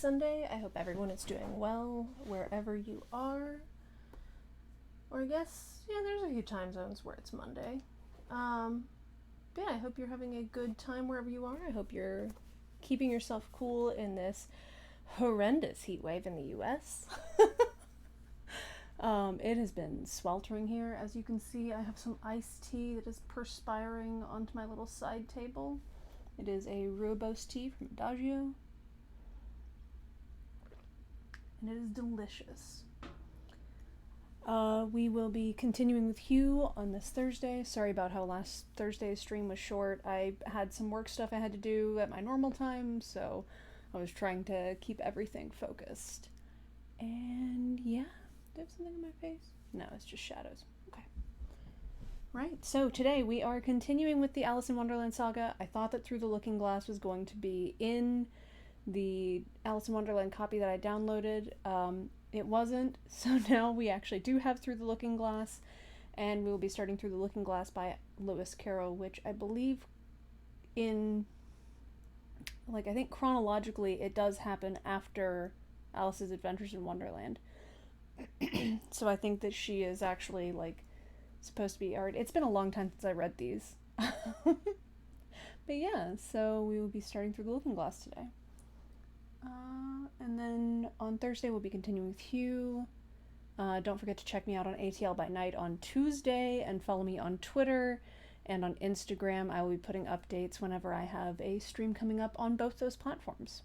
Sunday. I hope everyone is doing well wherever you are. Or I guess, there's a few time zones where it's Monday. But yeah, I hope you're having a good time wherever you are. I hope you're keeping yourself cool in this horrendous heat wave in the US. It has been sweltering here. As you can see, I have some iced tea that is perspiring onto my little side table. It is a rooibos tea from Adagio, and it is delicious. We will be continuing with Hugh on this Thursday. Sorry about how last Thursday's stream was short. I had some work stuff I had to do at my normal time, so I was trying to keep everything focused. And yeah, do I have something on my face? No, it's just shadows. Okay. Right, so today we are continuing with the Alice in Wonderland saga. I thought that Through the Looking Glass was going to be in the Alice in Wonderland copy that I downloaded. It wasn't, so now we actually do have Through the Looking Glass, and we will be starting Through the Looking Glass by Lewis Carroll, which I believe I think chronologically it does happen after Alice's Adventures in Wonderland. So I think that she is actually, supposed to be already... It's been a long time since I read these. But yeah, so we will be starting Through the Looking Glass today. And then on Thursday we'll be continuing with Hugh. Don't forget to check me out on ATL by Night on Tuesday, and follow me on Twitter and on Instagram. I will be putting updates whenever I have a stream coming up on both those platforms.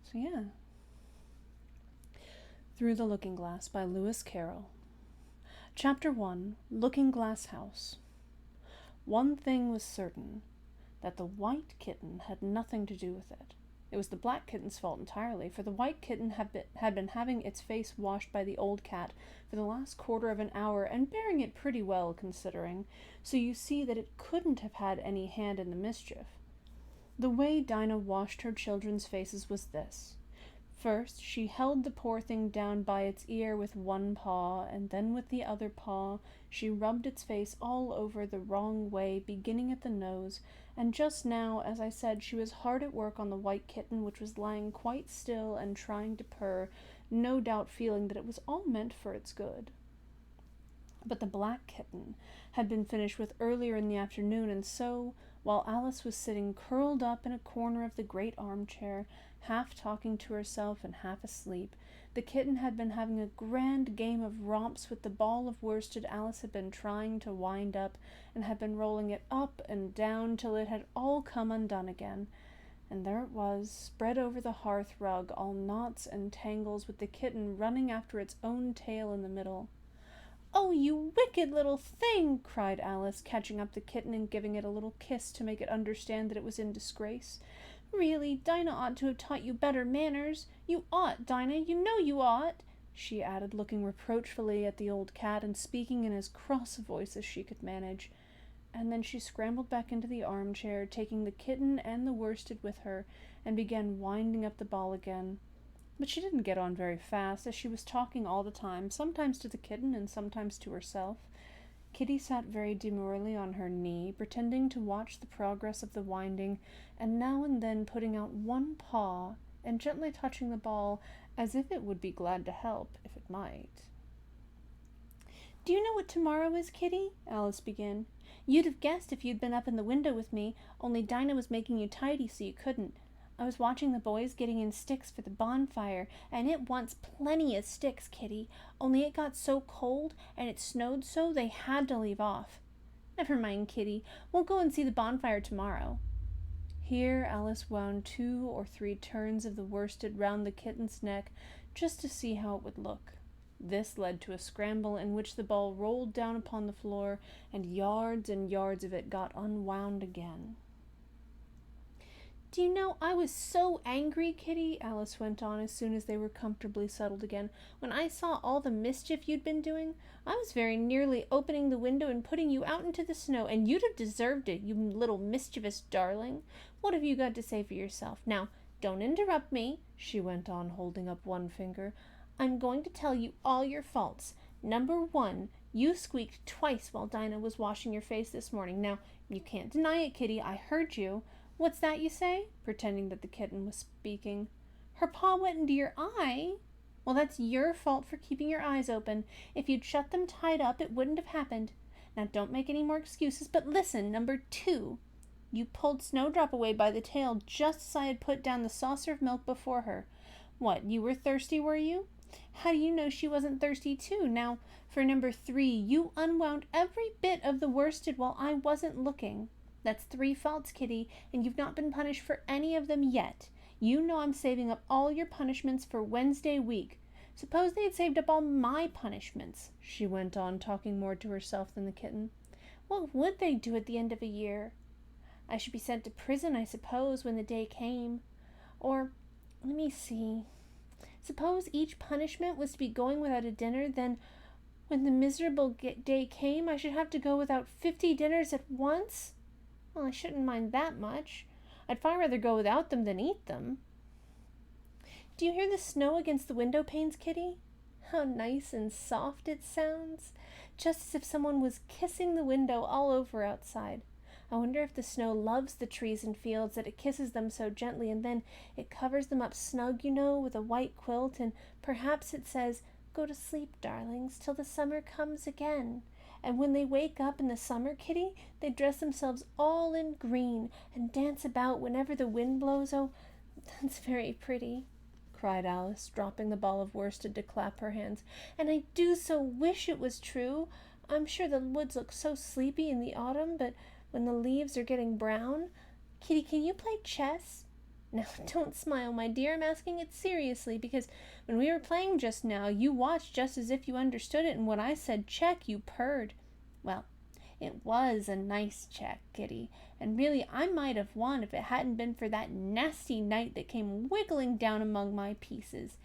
So yeah. Through the Looking Glass by Lewis Carroll. Chapter 1, Looking Glass House. One thing was certain, that the white kitten had nothing to do with it. It was the black kitten's fault entirely, for the white kitten had been having its face washed by the old cat for the last quarter of an hour, and bearing it pretty well, considering, so you see that it couldn't have had any hand in the mischief. The way Dinah washed her children's faces was this. First, she held the poor thing down by its ear with one paw, and then with the other paw she rubbed its face all over the wrong way, beginning at the nose, and just now, as I said, she was hard at work on the white kitten, which was lying quite still and trying to purr, no doubt feeling that it was all meant for its good. But the black kitten had been finished with earlier in the afternoon, and so, while Alice was sitting curled up in a corner of the great armchair, half talking to herself and half asleep, the kitten had been having a grand game of romps with the ball of worsted Alice had been trying to wind up, and had been rolling it up and down till it had all come undone again. And there it was, spread over the hearth rug, all knots and tangles, with the kitten running after its own tail in the middle. "Oh, you wicked little thing!" cried Alice, catching up the kitten and giving it a little kiss to make it understand that it was in disgrace. "Really, Dinah ought to have taught you better manners. You ought, Dinah, you know you ought," she added, looking reproachfully at the old cat and speaking in as cross a voice as she could manage. And then she scrambled back into the armchair, taking the kitten and the worsted with her, and began winding up the ball again. But she didn't get on very fast, as she was talking all the time, sometimes to the kitten and sometimes to herself. Kitty sat very demurely on her knee, pretending to watch the progress of the winding, and now and then putting out one paw and gently touching the ball, as if it would be glad to help, if it might. "Do you know what tomorrow is, Kitty?" Alice began. "You'd have guessed if you'd been up in the window with me, only Dinah was making you tidy so you couldn't. I was watching the boys getting in sticks for the bonfire, and it wants plenty of sticks, Kitty, only it got so cold and it snowed so they had to leave off. Never mind, Kitty, we'll go and see the bonfire tomorrow." Here Alice wound 2 or 3 turns of the worsted round the kitten's neck, just to see how it would look. This led to a scramble in which the ball rolled down upon the floor, and yards of it got unwound again. "Do you know, I was so angry, Kitty," Alice went on as soon as they were comfortably settled again, "when I saw all the mischief you'd been doing. I was very nearly opening the window and putting you out into the snow, and you'd have deserved it, you little mischievous darling. What have you got to say for yourself? Now, don't interrupt me," she went on, holding up one finger. "I'm going to tell you all your faults. Number 1, you squeaked twice while Dinah was washing your face this morning. Now, you can't deny it, Kitty, I heard you. What's that you say?" pretending that the kitten was speaking. Her paw went into your eye? Well, that's your fault for keeping your eyes open. If you'd shut them tight up, it wouldn't have happened. Now, don't make any more excuses, but listen, number 2. You pulled Snowdrop away by the tail just as I had put down the saucer of milk before her. What, you were thirsty, were you? How do you know she wasn't thirsty too? Now, for number 3, you unwound every bit of the worsted while I wasn't looking. That's 3 faults, Kitty, and you've not been punished for any of them yet. You know I'm saving up all your punishments for Wednesday week. Suppose they had saved up all my punishments, she went on, talking more to herself than the kitten. What would they do at the end of a year? I should be sent to prison, I suppose, when the day came. Or, let me see. Suppose each punishment was to be going without a dinner, then when the miserable day came, I should have to go without 50 dinners at once? Well, I shouldn't mind that much. I'd far rather go without them than eat them. Do you hear the snow against the window panes, Kitty? How nice and soft it sounds, just as if someone was kissing the window all over outside. I wonder if the snow loves the trees and fields, that it kisses them so gently, and then it covers them up snug, you know, with a white quilt, and perhaps it says, "Go to sleep, darlings, till the summer comes again." And when they wake up in the summer, Kitty, they dress themselves all in green and dance about whenever the wind blows. Oh, that's very pretty, cried Alice, dropping the ball of worsted to clap her hands. And I do so wish it was true. I'm sure the woods look so sleepy in the autumn, but when the leaves are getting brown. Kitty, can you play chess? Now, don't smile, my dear. I'm asking it seriously, because when we were playing just now, you watched just as if you understood it, and when I said check, you purred. Well, it was a nice check, Kitty, and really I might have won if it hadn't been for that nasty knight that came wiggling down among my pieces.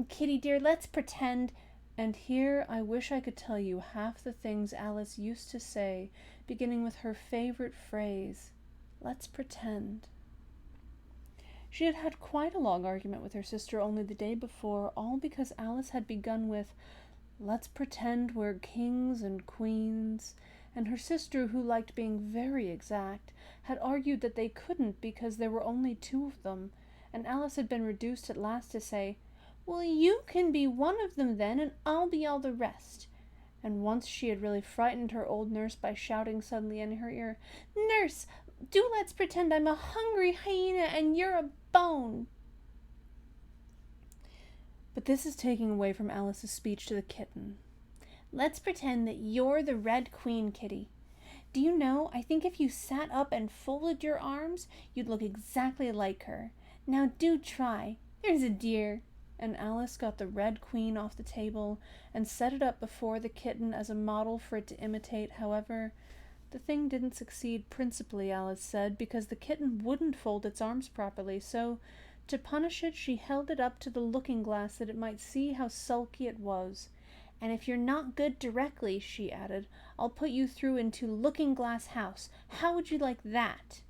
Kitty, dear, let's pretend. And here I wish I could tell you half the things Alice used to say, beginning with her favorite phrase, "Let's pretend." She had had quite a long argument with her sister only the day before, all because Alice had begun with, "Let's pretend we're kings and queens," and her sister, who liked being very exact, had argued that they couldn't because there were only 2 of them, and Alice had been reduced at last to say, "Well, you can be one of them then, and I'll be all the rest." And once she had really frightened her old nurse by shouting suddenly in her ear, "Nurse, do let's pretend I'm a hungry hyena and you're a bone." But this is taking away from Alice's speech to the kitten. "Let's pretend that you're the Red Queen, Kitty. Do you know, I think if you sat up and folded your arms, you'd look exactly like her. Now do try. There's a dear." And Alice got the Red Queen off the table and set it up before the kitten as a model for it to imitate. However, the thing didn't succeed, principally, Alice said, because the kitten wouldn't fold its arms properly, so to punish it, she held it up to the looking-glass that it might see how sulky it was. "And if you're not good directly," she added, "I'll put you through into Looking-Glass House. How would you like that?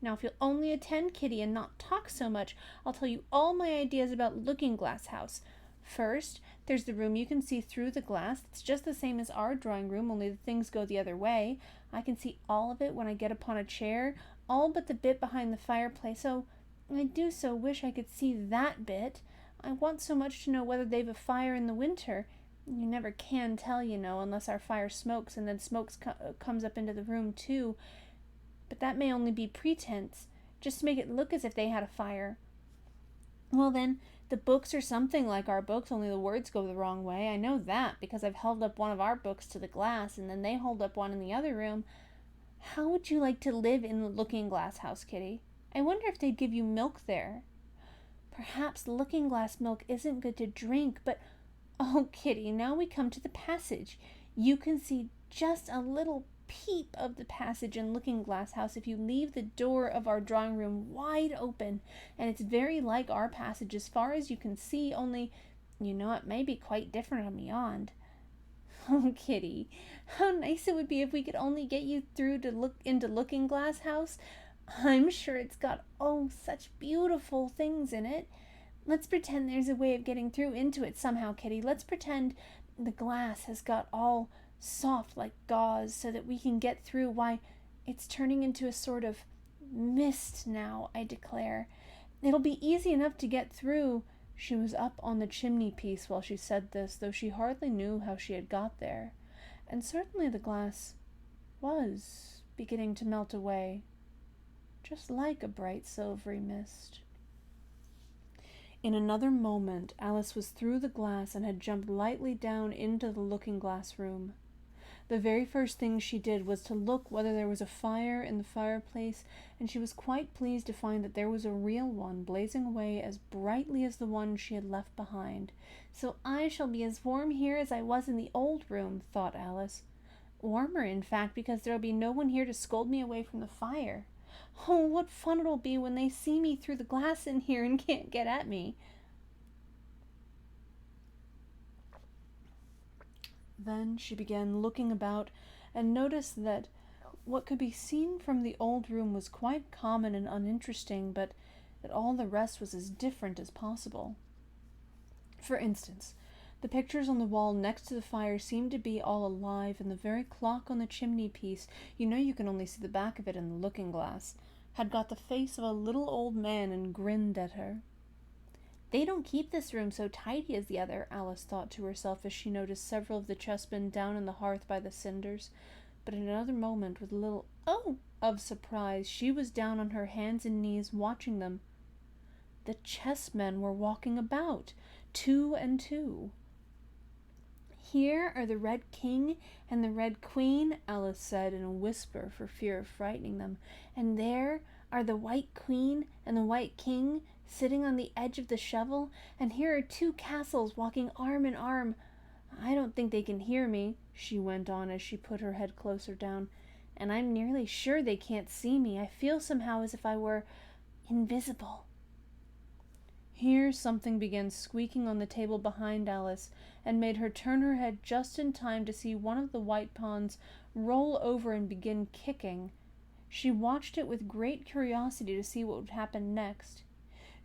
Now, if you'll only attend, Kitty, and not talk so much, I'll tell you all my ideas about Looking-Glass House. First, there's the room you can see through the glass. It's just the same as our drawing room, only the things go the other way. I can see all of it when I get upon a chair, all but the bit behind the fireplace. Oh, I do so wish I could see that bit. I want so much to know whether they've a fire in the winter. You never can tell, you know, unless our fire smokes, and then smoke comes up into the room, too. But that may only be pretense, just to make it look as if they had a fire. Well, then, the books are something like our books, only the words go the wrong way. I know that, because I've held up one of our books to the glass, and then they hold up one in the other room. How would you like to live in the Looking-Glass House, Kitty? I wonder if they'd give you milk there. Perhaps looking-glass milk isn't good to drink, but, oh, Kitty, now we come to the passage. You can see just a little peep of the passage in Looking-Glass House if you leave the door of our drawing room wide open, and it's very like our passage as far as you can see, only, you know, it may be quite different on beyond." "Oh, Kitty, how nice it would be if we could only get you through to look into Looking-Glass House. I'm sure it's got, oh, such beautiful things in it. Let's pretend there's a way of getting through into it somehow, Kitty. Let's pretend the glass has got all soft like gauze so that we can get through. Why, it's turning into a sort of mist now, I declare. It'll be easy enough to get through." She was up on the chimney-piece while she said this, though she hardly knew how she had got there, and certainly the glass was beginning to melt away, just like a bright silvery mist. In another moment Alice was through the glass and had jumped lightly down into the looking-glass room. The very first thing she did was to look whether there was a fire in the fireplace, and she was quite pleased to find that there was a real one blazing away as brightly as the one she had left behind. "So I shall be as warm here as I was in the old room," thought Alice. "Warmer, in fact, because there'll be no one here to scold me away from the fire. Oh, what fun it'll be when they see me through the glass in here and can't get at me." Then she began looking about and noticed that what could be seen from the old room was quite common and uninteresting, but that all the rest was as different as possible. For instance, the pictures on the wall next to the fire seemed to be all alive, and the very clock on the chimney-piece, you can only see the back of it in the looking-glass, had got the face of a little old man and grinned at her. "They don't keep this room so tidy as the other," Alice thought to herself as she noticed several of the chessmen down in the hearth by the cinders. But in another moment, with a little "oh!" of surprise, she was down on her hands and knees watching them. The chessmen were walking about, 2 and 2. "Here are the Red King and the Red Queen," Alice said in a whisper for fear of frightening them, "and there are the White Queen and the White King sitting on the edge of the shovel, and here are 2 castles walking arm in arm. I don't think they can hear me," she went on as she put her head closer down, "and I'm nearly sure they can't see me. I feel somehow as if I were invisible." Here something began squeaking on the table behind Alice, and made her turn her head just in time to see one of the white pawns roll over and begin kicking. She watched it with great curiosity to see what would happen next.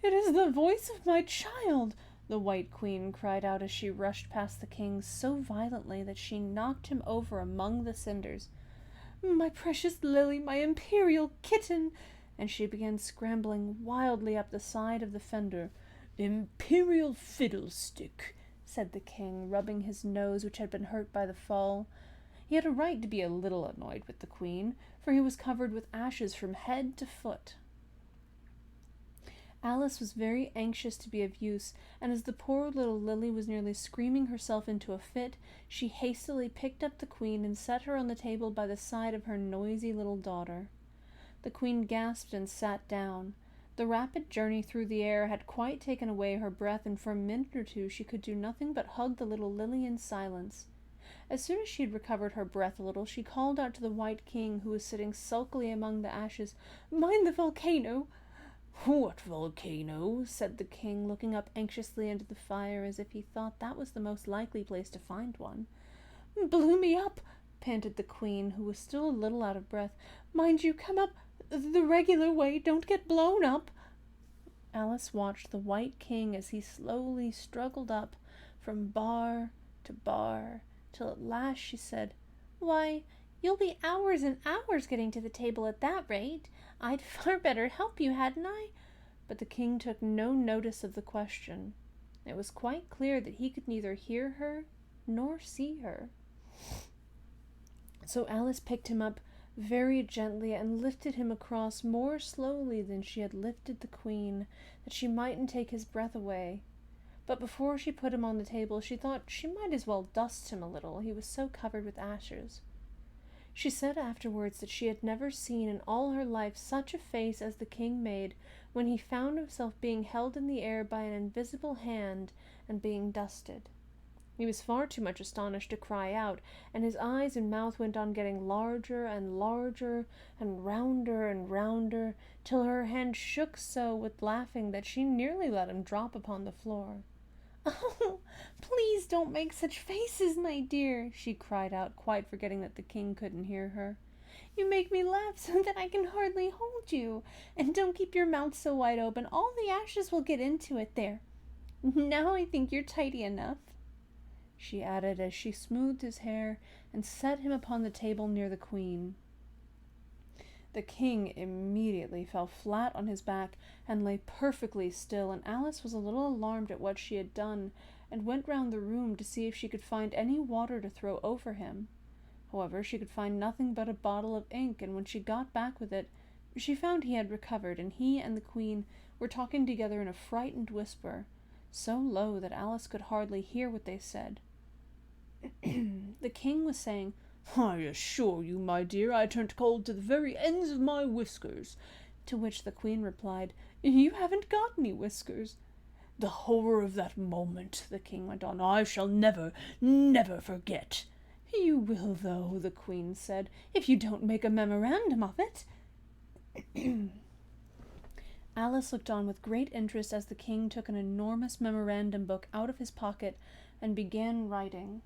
"It is the voice of my child!" the White Queen cried out as she rushed past the king so violently that she knocked him over among the cinders. "My precious Lily, my imperial kitten!" and she began scrambling wildly up the side of the fender. "Imperial fiddlestick," said the king, rubbing his nose, which had been hurt by the fall. He had a right to be a little annoyed with the queen, for he was covered with ashes from head to foot. Alice was very anxious to be of use, and as the poor little Lily was nearly screaming herself into a fit, she hastily picked up the queen and set her on the table by the side of her noisy little daughter. The queen gasped and sat down. The rapid journey through the air had quite taken away her breath, and for a minute or two she could do nothing but hug the little Lily in silence. As soon as she had recovered her breath a little, she called out to the White King, who was sitting sulkily among the ashes, "Mind the volcano!" "What volcano?" said the king, looking up anxiously into the fire as if he thought that was the most likely place to find one. "Blew me up," panted the queen, who was still a little out of breath. "Mind you come up the regular way. Don't get blown up." Alice watched the White King as he slowly struggled up from bar to bar, till at last she said, "Why, you'll be hours and hours getting to the table at that rate. I'd far better help you, hadn't I?" But the king took no notice of the question. It was quite clear that he could neither hear her nor see her. So Alice picked him up very gently and lifted him across more slowly than she had lifted the queen, that she mightn't take his breath away. But before she put him on the table, she thought she might as well dust him a little, he was so covered with ashes. She said afterwards that she had never seen in all her life such a face as the king made when he found himself being held in the air by an invisible hand and being dusted. He was far too much astonished to cry out, and his eyes and mouth went on getting larger and larger and rounder, till her hand shook so with laughing that she nearly let him drop upon the floor. "Oh, please don't make such faces, my dear," she cried out, quite forgetting that the king couldn't hear her. "You make me laugh so that I can hardly hold you. And don't keep your mouth so wide open. All the ashes will get into it there. Now I think you're tidy enough," she added as she smoothed his hair and set him upon the table near the queen. The king immediately fell flat on his back and lay perfectly still, and Alice was a little alarmed at what she had done, and went round the room to see if she could find any water to throw over him. However, she could find nothing but a bottle of ink, and when she got back with it, she found he had recovered, and he and the queen were talking together in a frightened whisper, so low that Alice could hardly hear what they said. The king was saying, "I assure you, my dear, I turned cold to the very ends of my whiskers," to which the queen replied, "You haven't got any whiskers." "The horror of that moment," the king went on, "I shall never, never forget." "You will, though," the queen said, "if you don't make a memorandum of it." Alice looked on with great interest as the king took an enormous memorandum book out of his pocket and began writing.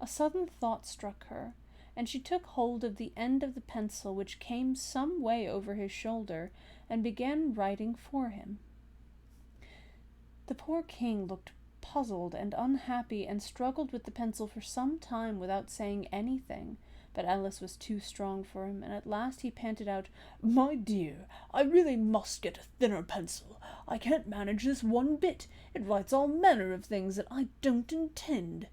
A sudden thought struck her, and she took hold of the end of the pencil, which came some way over his shoulder, and began writing for him. The poor king looked puzzled and unhappy, and struggled with the pencil for some time without saying anything, but Alice was too strong for him, and at last he panted out, "My dear, I really must get a thinner pencil. I can't manage this one bit. It writes all manner of things that I don't intend."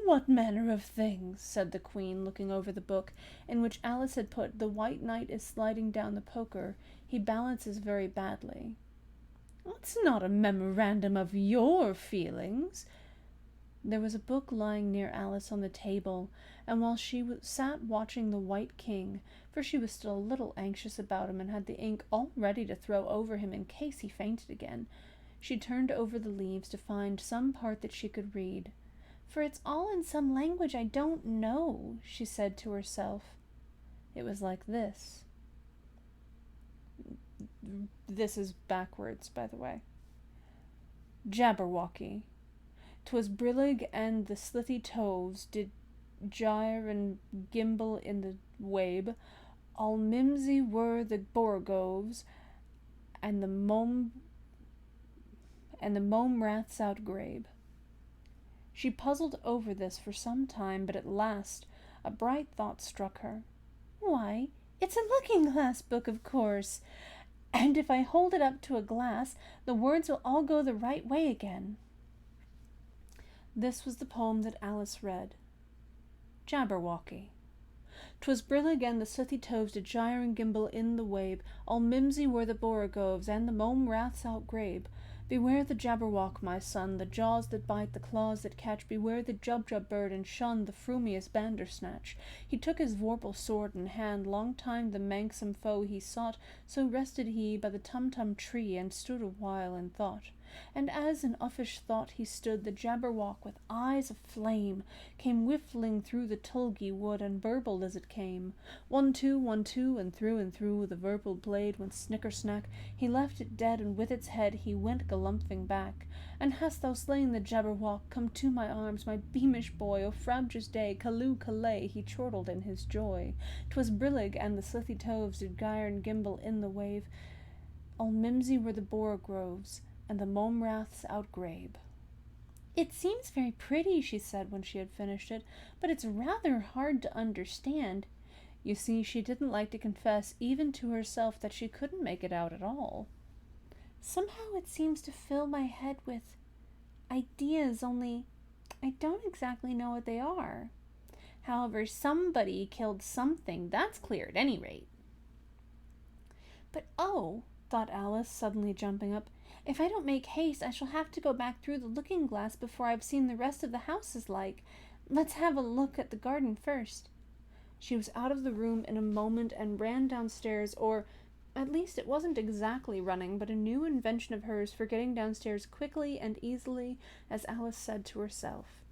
"What manner of things?" said the queen, looking over the book, in which Alice had put, "The white knight is sliding down the poker. He balances very badly." "It's not a memorandum of your feelings." There was a book lying near Alice on the table, and while she sat watching the white king, for she was still a little anxious about him and had the ink all ready to throw over him in case he fainted again, she turned over the leaves to find some part that she could read. "For it's all in some language I don't know," she said to herself. It was like this. This is backwards, by the way. Jabberwocky. 'Twas brillig and the slithy toves did gyre and gimble in the wabe. All mimsy were the borogoves, and the mome raths outgrabe. She puzzled over this for some time, but at last a bright thought struck her. "Why, it's a looking-glass book, of course, and if I hold it up to a glass, the words will all go the right way again." This was the poem that Alice read. Jabberwocky. 'Twas brillig and the slithy toves did gyre and gimble in the wabe. All mimsy were the borogoves, and the mome raths outgrabe. Beware the Jabberwock, my son, the jaws that bite, the claws that catch. Beware the Jubjub bird, and shun the frumious Bandersnatch. He took his vorpal sword in hand, long time the manxome foe he sought. So rested he by the Tumtum tree, and stood a while in thought. And as in uffish thought he stood, the Jabberwock, with eyes of flame, came whiffling through the tulgey wood, and burbled as it came. 1-2, 1-2, and through the verbal blade went snicker-snack. He left it dead, and with its head he went galumphing back. "And hast thou slain the Jabberwock? Come to my arms, my beamish boy. O frabjous day, Callooh, Callay," he chortled in his joy. 'Twas brillig, and the slithy toves did gyre and gimble in the wave. All mimsy were the borogoves, and the mome raths outgrabe. "It seems very pretty," she said when she had finished it, "but it's rather hard to understand." You see, she didn't like to confess even to herself that she couldn't make it out at all. "Somehow it seems to fill my head with ideas, only I don't exactly know what they are. However, somebody killed something, that's clear at any rate." "But oh," thought Alice, suddenly jumping up, "if I don't make haste, I shall have to go back through the looking-glass before I've seen the rest of the house is like. Let's have a look at the garden first." She was out of the room in a moment and ran downstairs, or at least it wasn't exactly running, but a new invention of hers for getting downstairs quickly and easily, as Alice said to herself.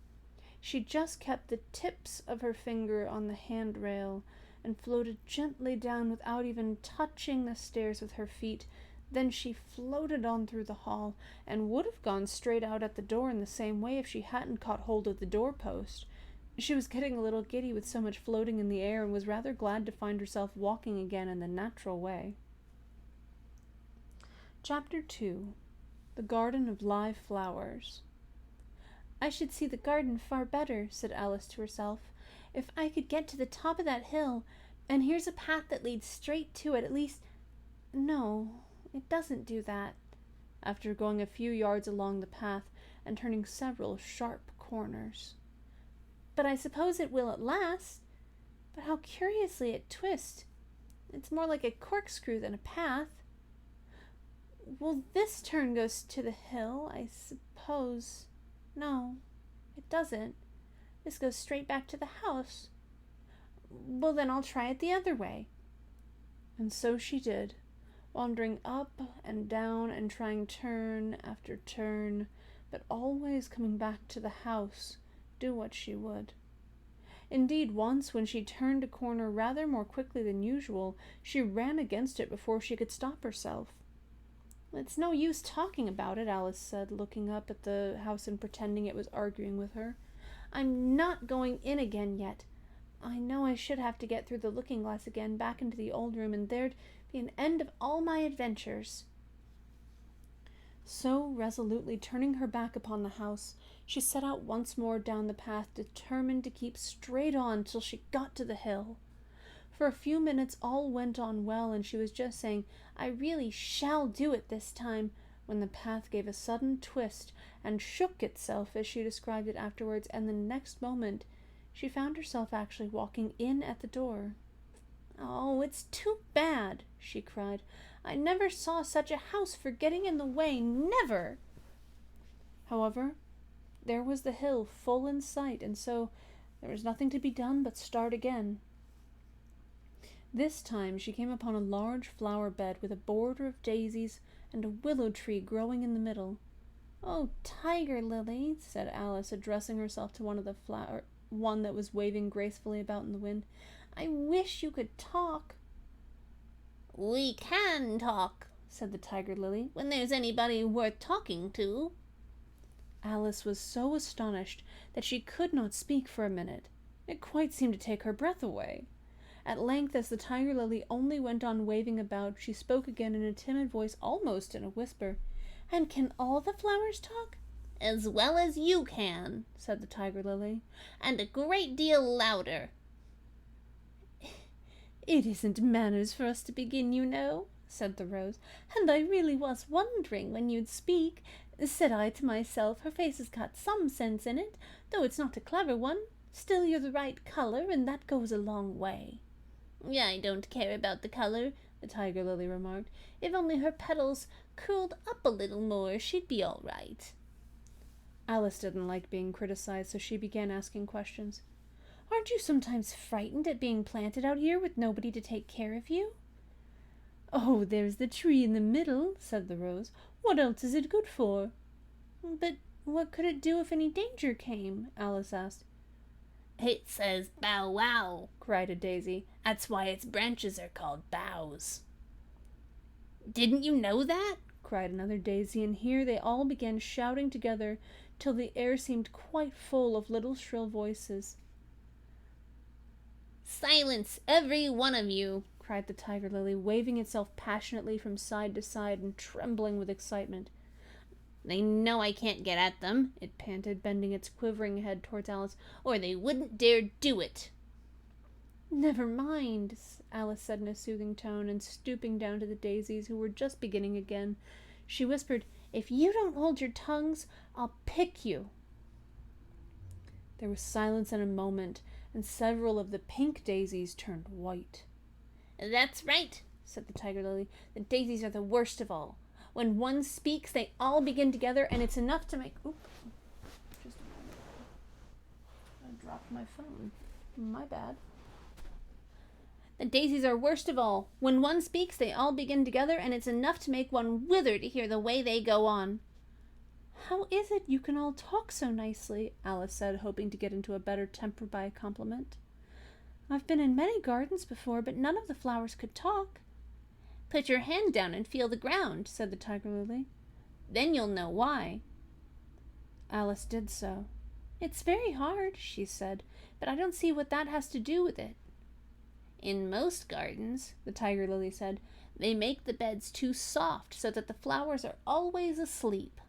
She just kept the tips of her finger on the handrail and floated gently down without even touching the stairs with her feet. Then she floated on through the hall, and would have gone straight out at the door in the same way if she hadn't caught hold of the doorpost. She was getting a little giddy with so much floating in the air, and was rather glad to find herself walking again in the natural way. Chapter 2. The Garden of Live Flowers. "I should see the garden far better," said Alice to herself, "if I could get to the top of that hill, And here's a path that leads straight to it. At least, no, it doesn't do that. After going a few yards along the path and turning several sharp corners. But I suppose it will at last. But how curiously it twists. It's more like a corkscrew than a path. Well, this turn goes to the hill, I suppose. No, it doesn't. This goes straight back to the house. Well, then I'll try it the other way. And so she did, wandering up and down and trying turn after turn, but always coming back to the house, do what she would. Indeed, once, when she turned a corner rather more quickly than usual, she ran against it before she could stop herself. It's no use talking about it, Alice said, looking up at the house and pretending it was arguing with her. I'm not going in again yet. I know I should have to get through the looking-glass again, back into the old room, and there'd be an end of all my adventures. So, resolutely turning her back upon the house, she set out once more down the path, determined to keep straight on till she got to the hill. For a few minutes all went on well, and she was just saying, I really shall do it this time, when the path gave a sudden twist and shook itself, as she described it afterwards, and the next moment she found herself actually walking in at the door. Oh, it's too bad, she cried. I never saw such a house for getting in the way, never! However, there was the hill full in sight, and so there was nothing to be done but start again. This time she came upon a large flower bed with a border of daisies and a willow tree growing in the middle. Oh, Tiger Lily, said Alice, addressing herself to one that was waving gracefully about in the wind, I wish you could talk. We can talk, said the Tiger Lily, when there's anybody worth talking to. Alice was so astonished that she could not speak for a minute. It quite seemed to take her breath away. At length, as the Tiger Lily only went on waving about, she spoke again in a timid voice, almost in a whisper. And can all the flowers talk? As well as you can, said the Tiger Lily, and a great deal louder. It isn't manners for us to begin, you know, said the Rose, and I really was wondering when you'd speak. Said I to myself, her face has got some sense in it, though it's not a clever one. Still, you're the right color, and that goes a long way. I don't care about the color, the Tiger Lily remarked. If only her petals curled up a little more, she'd be all right. Alice didn't like being criticized, so she began asking questions. Aren't you sometimes frightened at being planted out here with nobody to take care of you? Oh, there's the tree in the middle, said the Rose. What else is it good for? But what could it do if any danger came? Alice asked. It says bow wow, cried a daisy. That's why its branches are called boughs. Didn't you know that? Cried another daisy, and here they all began shouting together till the air seemed quite full of little shrill voices. Silence, every one of you, cried the Tiger Lily, waving itself passionately from side to side and trembling with excitement. They know I can't get at them, it panted, bending its quivering head towards Alice, or they wouldn't dare do it. Never mind, Alice said in a soothing tone, and stooping down to the daisies, who were just beginning again, she whispered, If you don't hold your tongues, I'll pick you. There was silence in a moment, and several of the pink daisies turned white. That's right, said the Tiger Lily. The daisies are the worst of all. When one speaks, they all begin together, and it's enough to make... Oop, just a moment. I dropped my phone. My bad. The daisies are worst of all. When one speaks, they all begin together, and it's enough to make one wither to hear the way they go on. How is it you can all talk so nicely? Alice said, hoping to get into a better temper by a compliment. I've been in many gardens before, but none of the flowers could talk. Put your hand down and feel the ground, said the Tiger Lily. Then you'll know why. Alice did so. It's very hard, she said, but I don't see what that has to do with it. In most gardens, the Tiger Lily said, they make the beds too soft so that the flowers are always asleep.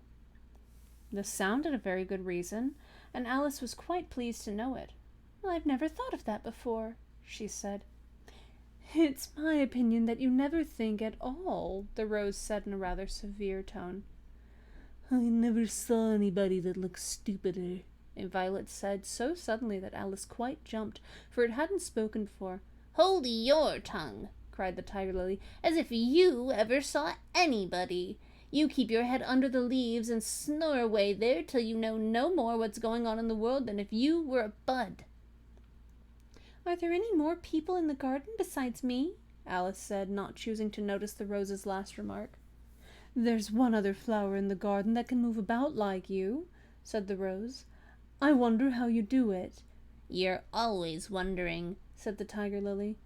This sounded a very good reason, and Alice was quite pleased to know it. I've never thought of that before, she said. It's my opinion that you never think at all, the Rose said in a rather severe tone. I never saw anybody that looked stupider, Violet said so suddenly that Alice quite jumped, for it hadn't spoken before. Hold your tongue, cried the Tiger Lily, as if you ever saw anybody. You keep your head under the leaves and snore away there till you know no more what's going on in the world than if you were a bud. Are there any more people in the garden besides me? Alice said, not choosing to notice the Rose's last remark. There's one other flower in the garden that can move about like you, said the Rose. I wonder how you do it. You're always wondering, said the Tiger Lily.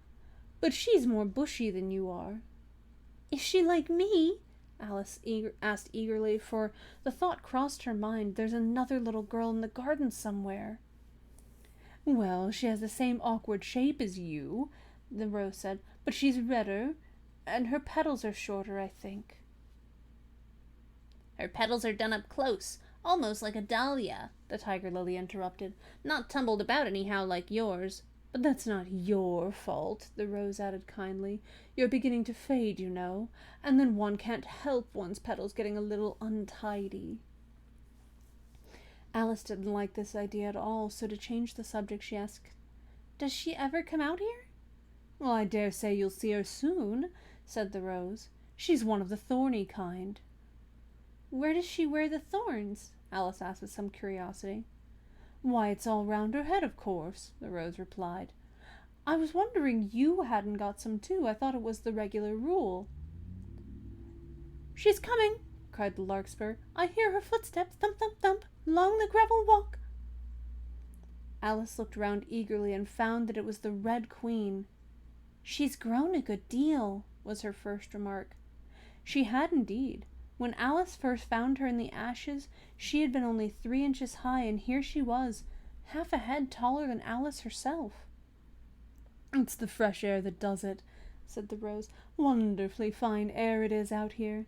But she's more bushy than you are. Is she like me? Alice asked eagerly, for the thought crossed her mind, there's another little girl in the garden somewhere. Well, she has the same awkward shape as you, the Rose said, but she's redder, and her petals are shorter, I think. Her petals are done up close, almost like a dahlia, the Tiger Lily interrupted. Not tumbled about anyhow like yours. But that's not your fault, the Rose added kindly. You're beginning to fade, you know, and then one can't help one's petals getting a little untidy. Alice didn't like this idea at all, so to change the subject she asked, Does she ever come out here? Well, I dare say you'll see her soon, said the Rose. She's one of the thorny kind. Where does she wear the thorns? Alice asked with some curiosity. Why, it's all round her head, of course, the Rose replied. I was wondering you hadn't got some too. I thought it was the regular rule. She's coming, cried the Larkspur. I hear her footsteps, thump, thump, thump, along the gravel walk. Alice looked round eagerly and found that it was the Red Queen. She's grown a good deal, was her first remark. She had indeed. When Alice first found her in the ashes, she had been only 3 inches high, and here she was, half a head taller than Alice herself. It's the fresh air that does it, said the Rose. Wonderfully fine air it is out here.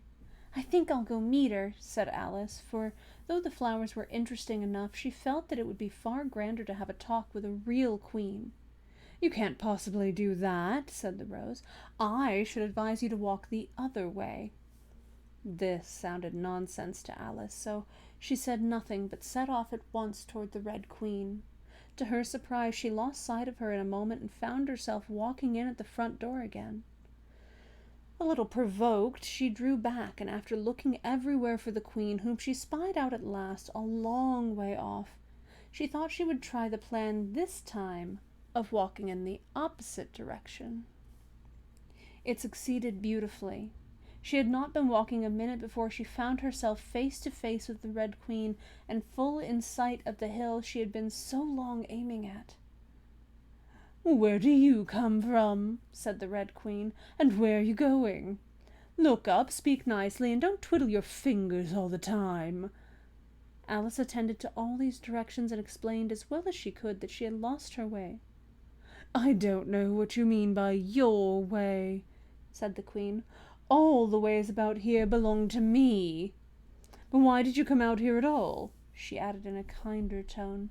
I think I'll go meet her, said Alice, for though the flowers were interesting enough, she felt that it would be far grander to have a talk with a real queen. You can't possibly do that, said the Rose. I should advise you to walk the other way. This sounded nonsense to Alice, so she said nothing, but set off at once toward the Red Queen. To her surprise, she lost sight of her in a moment and found herself walking in at the front door again. A little provoked, she drew back, and after looking everywhere for the Queen, whom she spied out at last a long way off, she thought she would try the plan this time of walking in the opposite direction. It succeeded beautifully. She had not been walking a minute before she found herself face to face with the Red Queen and full in sight of the hill she had been so long aiming at. Where do you come from? Said the Red Queen, and where are you going? Look up, speak nicely, and don't twiddle your fingers all the time. Alice attended to all these directions and explained as well as she could that she had lost her way. I don't know what you mean by your way, said the Queen. All the ways about here belong to me. But why did you come out here at all? She added in a kinder tone.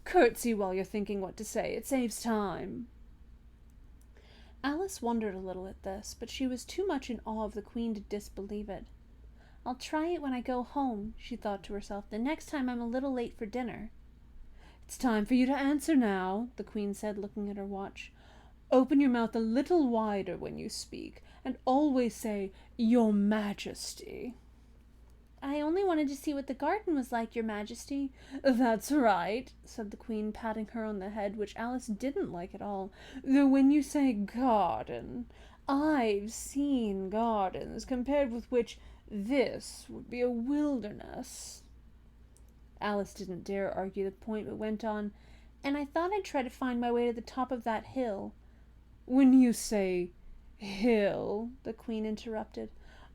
Curtsy while you're thinking what to say. It saves time. Alice wondered a little at this, but she was too much in awe of the Queen to disbelieve it. I'll try it when I go home, she thought to herself, the next time I'm a little late for dinner. It's time for you to answer now, the Queen said, looking at her watch. Open your mouth a little wider when you speak, and always say, Your Majesty. I only wanted to see what the garden was like, Your Majesty. That's right, said the Queen, patting her on the head, which Alice didn't like at all. Though when you say garden, I've seen gardens, compared with which this would be a wilderness. Alice didn't dare argue the point, but went on, and I thought I'd try to find my way to the top of that hill. When you say hill, the Queen interrupted,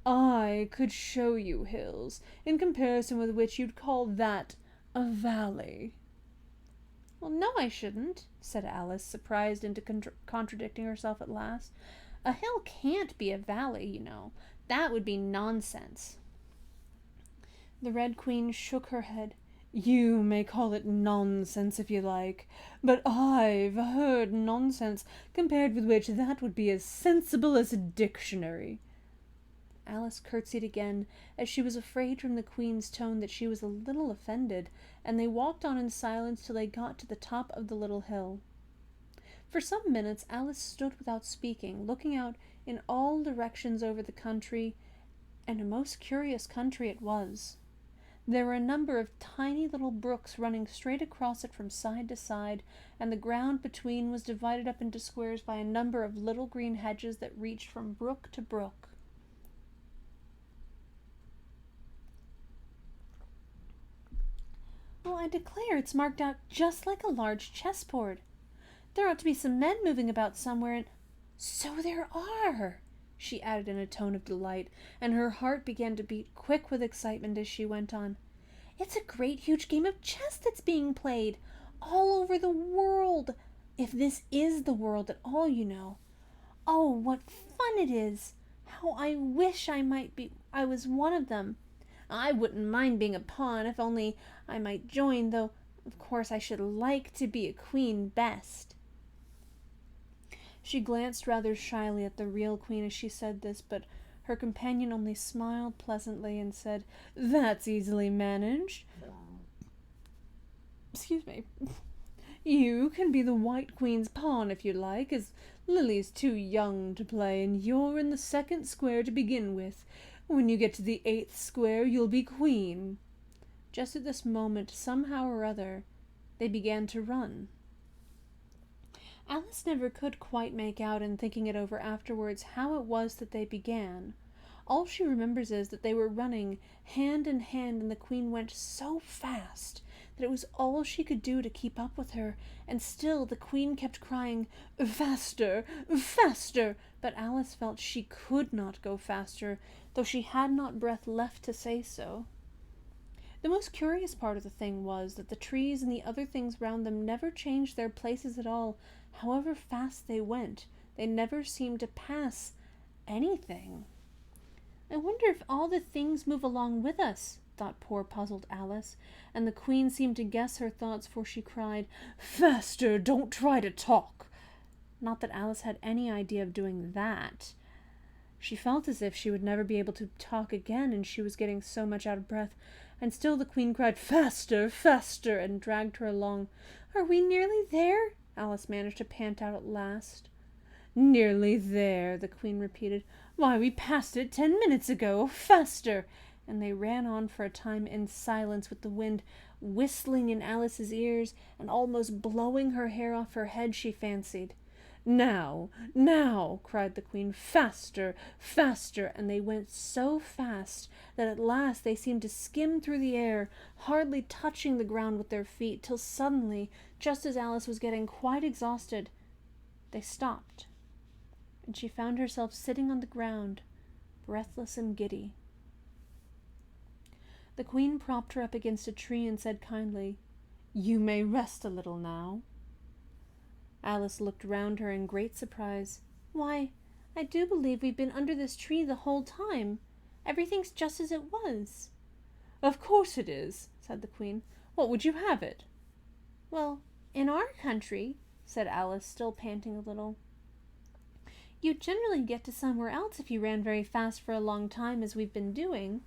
I could show you hills, in comparison with which you'd call that a valley. Well, no, I shouldn't, said Alice, surprised into contradicting herself at last. A hill can't be a valley, you know. That would be nonsense. The Red Queen shook her head. You may call it nonsense if you like, but I've heard nonsense compared with which that would be as sensible as a dictionary." Alice curtsied again, as she was afraid from the Queen's tone that she was a little offended, and they walked on in silence till they got to the top of the little hill. For some minutes Alice stood without speaking, looking out in all directions over the country, and a most curious country it was. There were a number of tiny little brooks running straight across it from side to side, and the ground between was divided up into squares by a number of little green hedges that reached from brook to brook. "Well, I declare it's marked out just like a large chessboard. There ought to be some men moving about somewhere, and so there are," she added in a tone of delight, and her heart began to beat quick with excitement as she went on. "It's a great huge game of chess that's being played all over the world, if this is the world at all, you know. Oh, what fun it is! How I wish I was one of them. I wouldn't mind being a pawn if only I might join, though of course I should like to be a queen best." She glanced rather shyly at the real queen as she said this, but her companion only smiled pleasantly and said, "That's easily managed. Excuse me. You can be the White Queen's pawn if you like, as Lily's too young to play, and you're in the second square to begin with. When you get to the 8th square, you'll be queen." Just at this moment, somehow or other, they began to run. Alice never could quite make out, in thinking it over afterwards, how it was that they began. All she remembers is that they were running hand in hand, and the Queen went so fast that it was all she could do to keep up with her, and still the Queen kept crying, "Faster, faster!" But Alice felt she could not go faster, though she had not breath left to say so. The most curious part of the thing was that the trees and the other things round them never changed their places at all, however fast they went. They never seemed to pass anything. "I wonder if all the things move along with us," thought poor puzzled Alice, and the Queen seemed to guess her thoughts, for she cried, "Faster, don't try to talk." Not that Alice had any idea of doing that. She felt as if she would never be able to talk again, and she was getting so much out of breath, and still the Queen cried, "Faster, faster," and dragged her along. "Are we nearly there?" Alice managed to pant out at last. "Nearly there," the Queen repeated. "Why, we passed it 10 minutes ago. Faster!" And they ran on for a time in silence, with the wind whistling in Alice's ears and almost blowing her hair off her head, she fancied. "Now, now!" cried the Queen. "Faster, faster!" And they went so fast that at last they seemed to skim through the air, hardly touching the ground with their feet, till suddenly, just as Alice was getting quite exhausted, they stopped, and she found herself sitting on the ground, breathless and giddy. The Queen propped her up against a tree and said kindly, "You may rest a little now." Alice looked round her in great surprise. "Why, I do believe we've been under this tree the whole time. Everything's just as it was." "Of course it is," said the Queen. "What would you have it?" "Well, in our country," said Alice, still panting a little, "you'd generally get to somewhere else if you ran very fast for a long time, as we've been doing."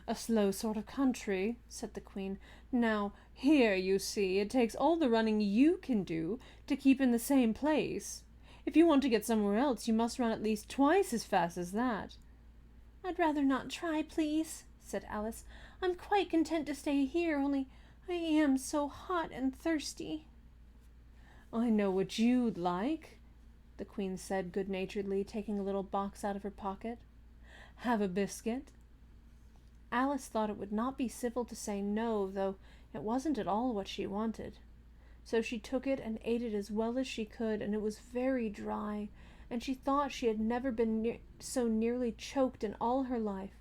"A slow sort of country," said the Queen. "Now, here, you see, it takes all the running you can do to keep in the same place. If you want to get somewhere else, you must run at least twice as fast as that." "I'd rather not try, please," said Alice. "I'm quite content to stay here, only I am so hot and thirsty." "I know what you'd like," the Queen said good-naturedly, taking a little box out of her pocket. "Have a biscuit?" Alice thought it would not be civil to say no, though it wasn't at all what she wanted. So she took it and ate it as well as she could, and it was very dry, and she thought she had never been so nearly choked in all her life.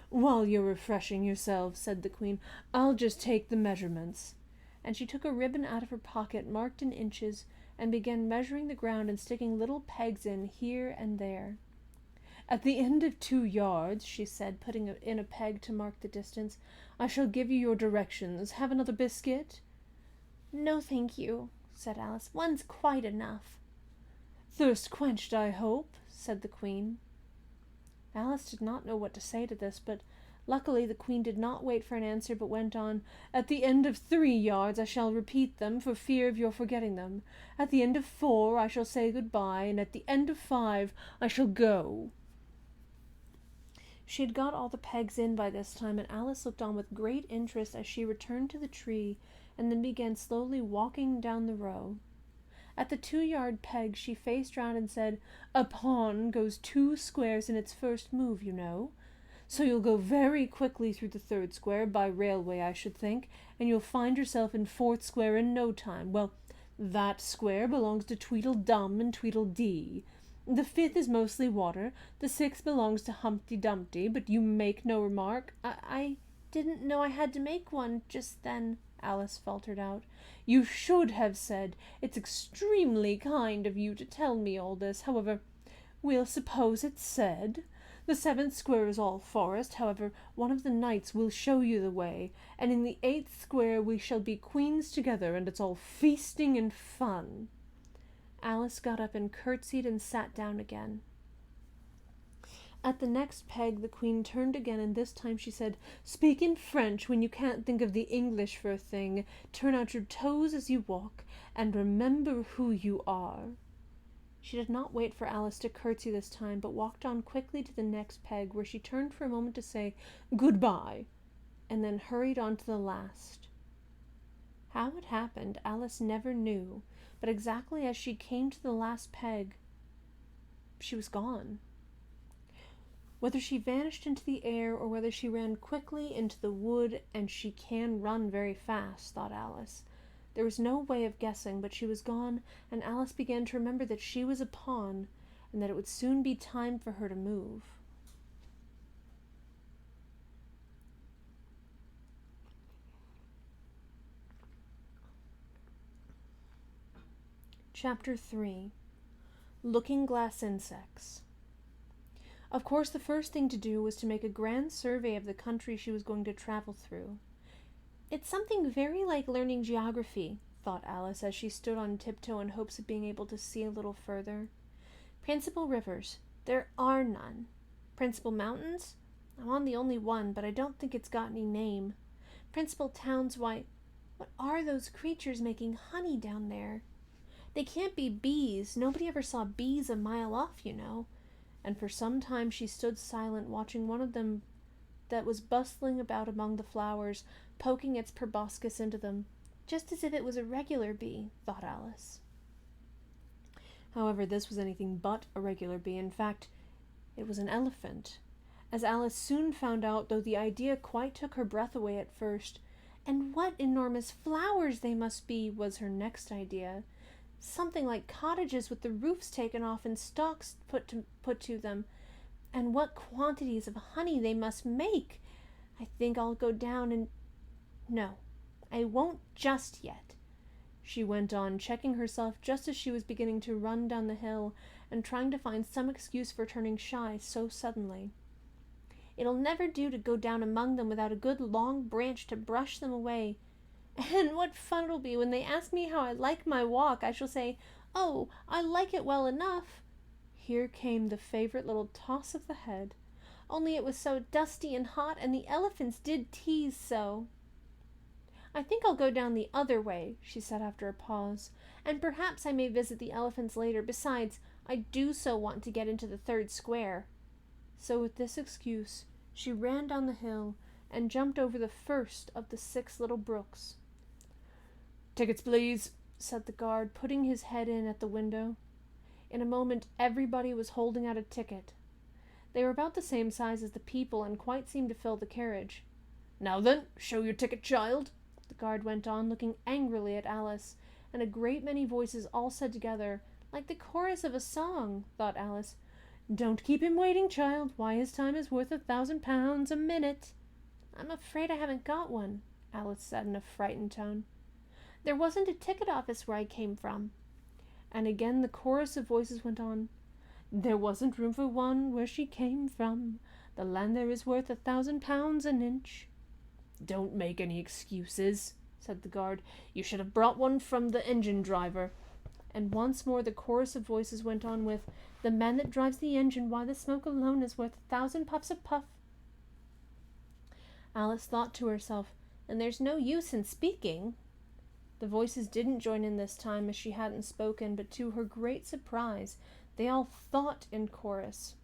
"While you're refreshing yourself," said the Queen, "I'll just take the measurements." And she took a ribbon out of her pocket, marked in inches, and began measuring the ground and sticking little pegs in here and there. "At the end of 2 yards," she said, putting in a peg to mark the distance, "I shall give you your directions. Have another biscuit?" "No, thank you," said Alice. "One's quite enough." "Thirst quenched, I hope," said the Queen. Alice did not know what to say to this, but luckily the Queen did not wait for an answer, but went on, "At the end of 3 yards I shall repeat them, for fear of your forgetting them. At the end of 4 I shall say good-bye, and at the end of 5 I shall go." She had got all the pegs in by this time, and Alice looked on with great interest as she returned to the tree, and then began slowly walking down the row. At the 2-yard peg she faced round and said, "A pawn goes 2 squares in its first move, you know. So you'll go very quickly through the 3rd square, by railway I should think, and you'll find yourself in 4th square in no time. Well, that square belongs to Tweedledum and Tweedledee. The 5th is mostly water, the 6th belongs to Humpty Dumpty, but you make no remark." I didn't know I had to make one just then," Alice faltered out. "You should have said. It's extremely kind of you to tell me all this. However, we'll suppose it's said. The 7th square is all forest. However, one of the knights will show you the way, and in the 8th square we shall be queens together, and it's all feasting and fun." Alice got up and curtsied and sat down again. At the next peg the Queen turned again, and this time she said, "Speak in French when you can't think of the English for a thing. Turn out your toes as you walk, and remember who you are." She did not wait for Alice to curtsy this time, but walked on quickly to the next peg, where she turned for a moment to say, "Good-bye," and then hurried on to the last. How it happened, Alice never knew, but exactly as she came to the last peg, she was gone. Whether she vanished into the air, or whether she ran quickly into the wood, and she can run very fast, thought Alice. There was no way of guessing, but she was gone, and Alice began to remember that she was a pawn, and that it would soon be time for her to move. Chapter 3. Looking-glass insects. Of course, the first thing to do was to make a grand survey of the country she was going to travel through. "It's something very like learning geography," thought Alice as she stood on tiptoe in hopes of being able to see a little further. "Principal rivers. There are none. Principal mountains? I'm on the only one, but I don't think it's got any name. Principal towns, why, what are those creatures making honey down there? They can't be bees. Nobody ever saw bees a mile off, you know." And for some time she stood silent, watching one of them that was bustling about among the flowers, poking its proboscis into them, just as if it was a regular bee, thought Alice. However, this was anything but a regular bee. In fact, it was an elephant, as Alice soon found out, though the idea quite took her breath away at first. And what enormous flowers they must be, was her next idea. Something like cottages with the roofs taken off and stalks put to them. And what quantities of honey they must make! I think I'll go down and... No, I won't just yet," she went on, checking herself just as she was beginning to run down the hill, and trying to find some excuse for turning shy so suddenly. "It'll never do to go down among them without a good long branch to brush them away. And what fun it'll be when they ask me how I like my walk. I shall say, 'Oh, I like it well enough.'" Here came the favorite little toss of the head. "Only it was so dusty and hot, and the elephants did tease so." "I think I'll go down the other way," she said after a pause, "and perhaps I may visit the elephants later. Besides, I do so want to get into the 3rd square." So with this excuse, she ran down the hill and jumped over the first of the 6 little brooks. "Tickets, please," said the guard, putting his head in at the window. In a moment everybody was holding out a ticket. They were about the same size as the people, and quite seemed to fill the carriage. "Now then, show your ticket, child," the guard went on, looking angrily at Alice, and a great many voices all said together, like the chorus of a song, thought Alice, "Don't keep him waiting, child. Why, his time is worth £1,000 a minute." "I'm afraid I haven't got one," Alice said in a frightened tone. "There wasn't a ticket office where I came from." And again the chorus of voices went on, There wasn't room for one where she came from. The land there is worth 1,000 pounds an inch. Don't make any excuses, said the guard. You should have brought one from the engine driver. And once more the chorus of voices went on with, the man that drives the engine, why the smoke alone is worth 1,000 puffs of puff. Alice thought to herself, and there's no use in speaking. The voices didn't join in this time, as she hadn't spoken, but to her great surprise, they all thought in chorus.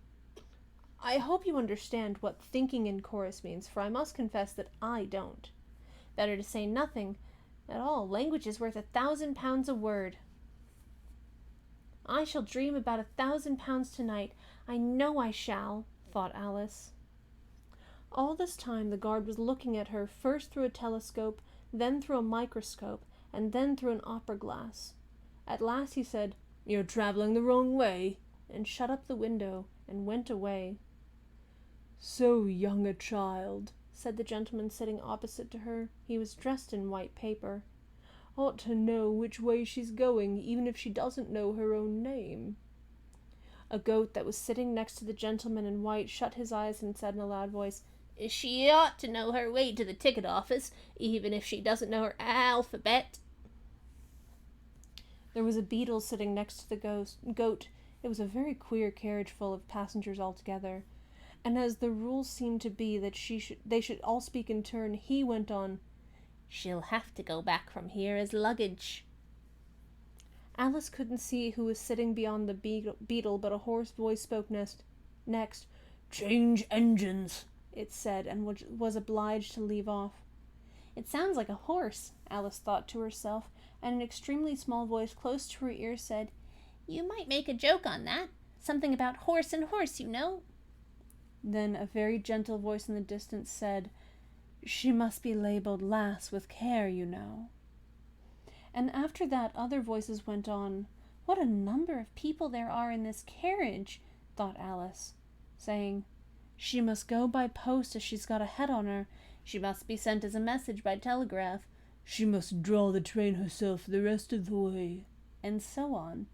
I hope you understand what thinking in chorus means, for I must confess that I don't. Better to say nothing at all. Language is worth 1,000 pounds a word. I shall dream about 1,000 pounds tonight. I know I shall, thought Alice. All this time the guard was looking at her, first through a telescope, then through a microscope, and then through an opera glass. At last he said, You're traveling the wrong way, and shut up the window, and went away. So young a child, said the gentleman sitting opposite to her. He was dressed in white paper. Ought to know which way she's going, even if she doesn't know her own name. A goat that was sitting next to the gentleman in white shut his eyes and said in a loud voice, She ought to know her way to the ticket office, even if she doesn't know her alphabet. There was a beetle sitting next to the goat. It was a very queer carriage full of passengers altogether. And as the rules seemed to be that they should all speak in turn, he went on, She'll have to go back from here as luggage. Alice couldn't see who was sitting beyond the beetle, but a hoarse voice spoke next. Change engines, it said, and was obliged to leave off. It sounds like a horse, Alice thought to herself, and an extremely small voice close to her ear said, You might make a joke on that. Something about horse and horse, you know. Then a very gentle voice in the distance said, She must be labelled Lass with care, you know. And after that other voices went on. What a number of people there are in this carriage, thought Alice, saying, She must go by post as she's got a head on her. She must be sent as a message by telegraph. She must draw the train herself the rest of the way, and so on.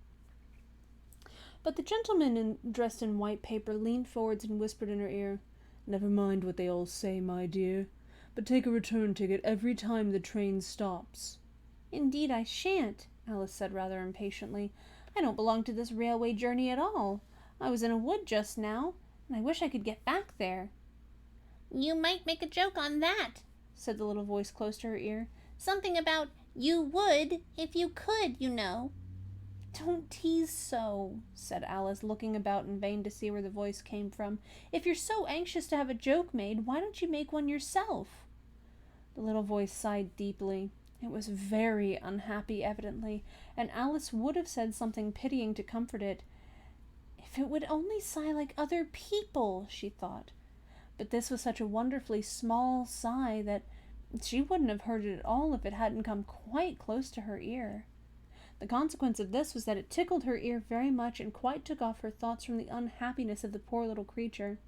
But the gentleman dressed in white paper leaned forwards and whispered in her ear, Never mind what they all say, my dear, but take a return ticket every time the train stops. Indeed I shan't, Alice said rather impatiently. I don't belong to this railway journey at all. I was in a wood just now, and I wish I could get back there. You might make a joke on that, said the little voice close to her ear. Something about you would if you could, you know. Don't tease so, said Alice, looking about in vain to see where the voice came from. If you're so anxious to have a joke made, why don't you make one yourself? The little voice sighed deeply. It was very unhappy, evidently, and Alice would have said something pitying to comfort it. If it would only sigh like other people, she thought. But this was such a wonderfully small sigh that she wouldn't have heard it at all if it hadn't come quite close to her ear. The consequence of this was that it tickled her ear very much and quite took off her thoughts from the unhappiness of the poor little creature.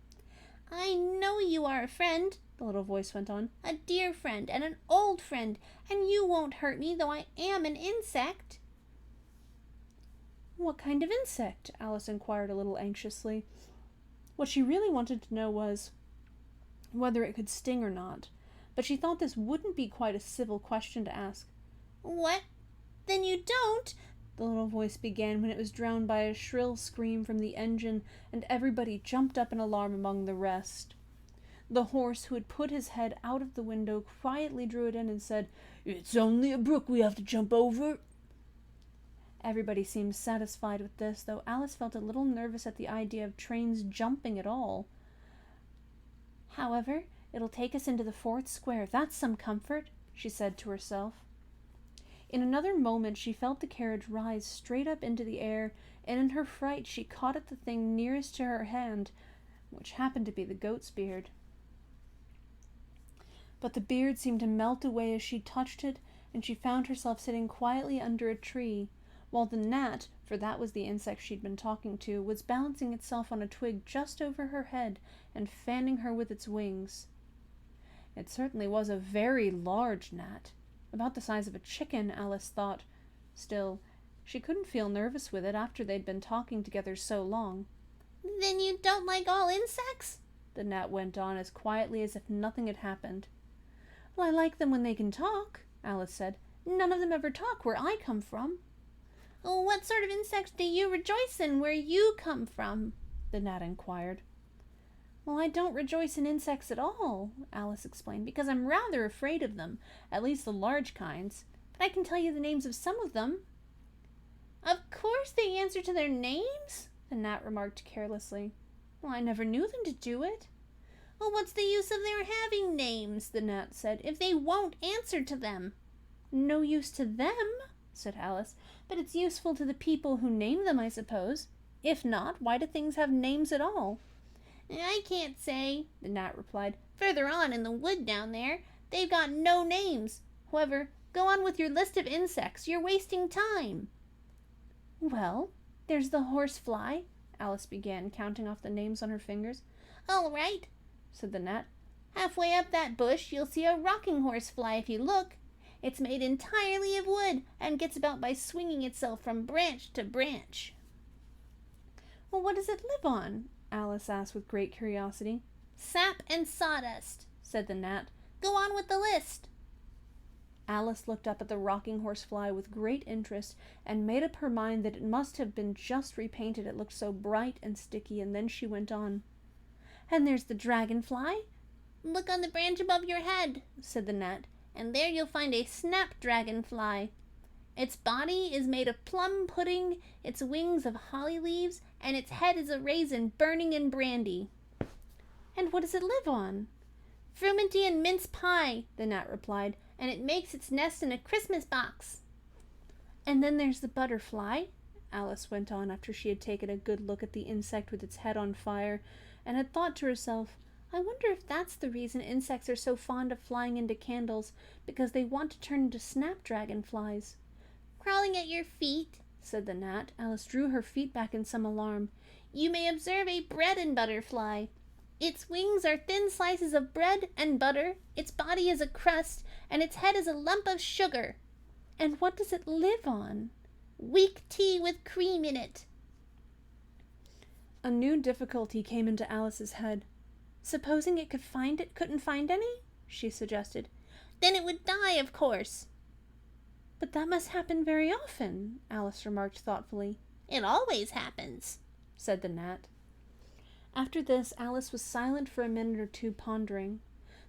I know you are a friend, the little voice went on, a dear friend and an old friend, and you won't hurt me, though I am an insect. What kind of insect? Alice inquired a little anxiously. What she really wanted to know was whether it could sting or not, but she thought this wouldn't be quite a civil question to ask. What? Then you don't? The little voice began, when it was drowned by a shrill scream from the engine, and everybody jumped up in alarm among the rest. The horse, who had put his head out of the window, quietly drew it in and said, It's only a brook we have to jump over. Everybody seemed satisfied with this, though Alice felt a little nervous at the idea of trains jumping at all. However, it'll take us into the 4th square. That's some comfort, she said to herself. In another moment she felt the carriage rise straight up into the air, and in her fright she caught at the thing nearest to her hand, which happened to be the goat's beard. But the beard seemed to melt away as she touched it, and she found herself sitting quietly under a tree, while the gnat, for that was the insect she'd been talking to, was balancing itself on a twig just over her head and fanning her with its wings. It certainly was a very large gnat, about the size of a chicken, Alice thought. Still, She couldn't feel nervous with it after they'd been talking together so long. Then you don't like all insects? The gnat went on as quietly as if nothing had happened. Well, I like them when they can talk, Alice said. None of them ever talk where I come from. Oh, what sort of insects do you rejoice in where you come from? The gnat inquired. Well, I don't rejoice in insects at all, Alice explained, because I'm rather afraid of them, at least the large kinds. But I can tell you the names of some of them. Of course they answer to their names, the gnat remarked carelessly. Well, I never knew them to do it. Well, what's the use of their having names, the gnat said, if they won't answer to them? No use to them, said Alice, but it's useful to the people who name them, I suppose. If not, why do things have names at all? I can't say, the gnat replied. Further on in the wood down there, they've got no names. However, go on with your list of insects. You're wasting time. Well, there's the horsefly, Alice began, counting off the names on her fingers. All right, said the gnat. Halfway up that bush, you'll see a rocking horsefly if you look. It's made entirely of wood and gets about by swinging itself from branch to branch. Well, what does it live on? Alice asked with great curiosity. Sap and sawdust, said the gnat. Go on with the list. Alice looked up at the rocking horsefly with great interest and made up her mind that it must have been just repainted, it looked so bright and sticky, and then she went on. And there's the dragonfly. Look on the branch above your head, said the gnat, and there you'll find a snapdragonfly. Its body is made of plum pudding, its wings of holly leaves, and its head is a raisin burning in brandy. And what does it live on? Frumenty and mince pie, the gnat replied, and it makes its nest in a Christmas box. And then there's the butterfly, Alice went on after she had taken a good look at the insect with its head on fire, and had thought to herself, I wonder if that's the reason insects are so fond of flying into candles, because they want to turn into snapdragonflies. Crawling at your feet, said the gnat. Alice drew her feet back in some alarm. You may observe a bread and butter fly. Its wings are thin slices of bread and butter, its body is a crust, and its head is a lump of sugar. And what does it live on? Weak tea with cream in it. A new difficulty came into Alice's head. Supposing it couldn't find any? She suggested. Then it would die, of course. But that must happen very often, Alice remarked thoughtfully. It always happens, said the gnat. After this, Alice was silent for a minute or two, pondering.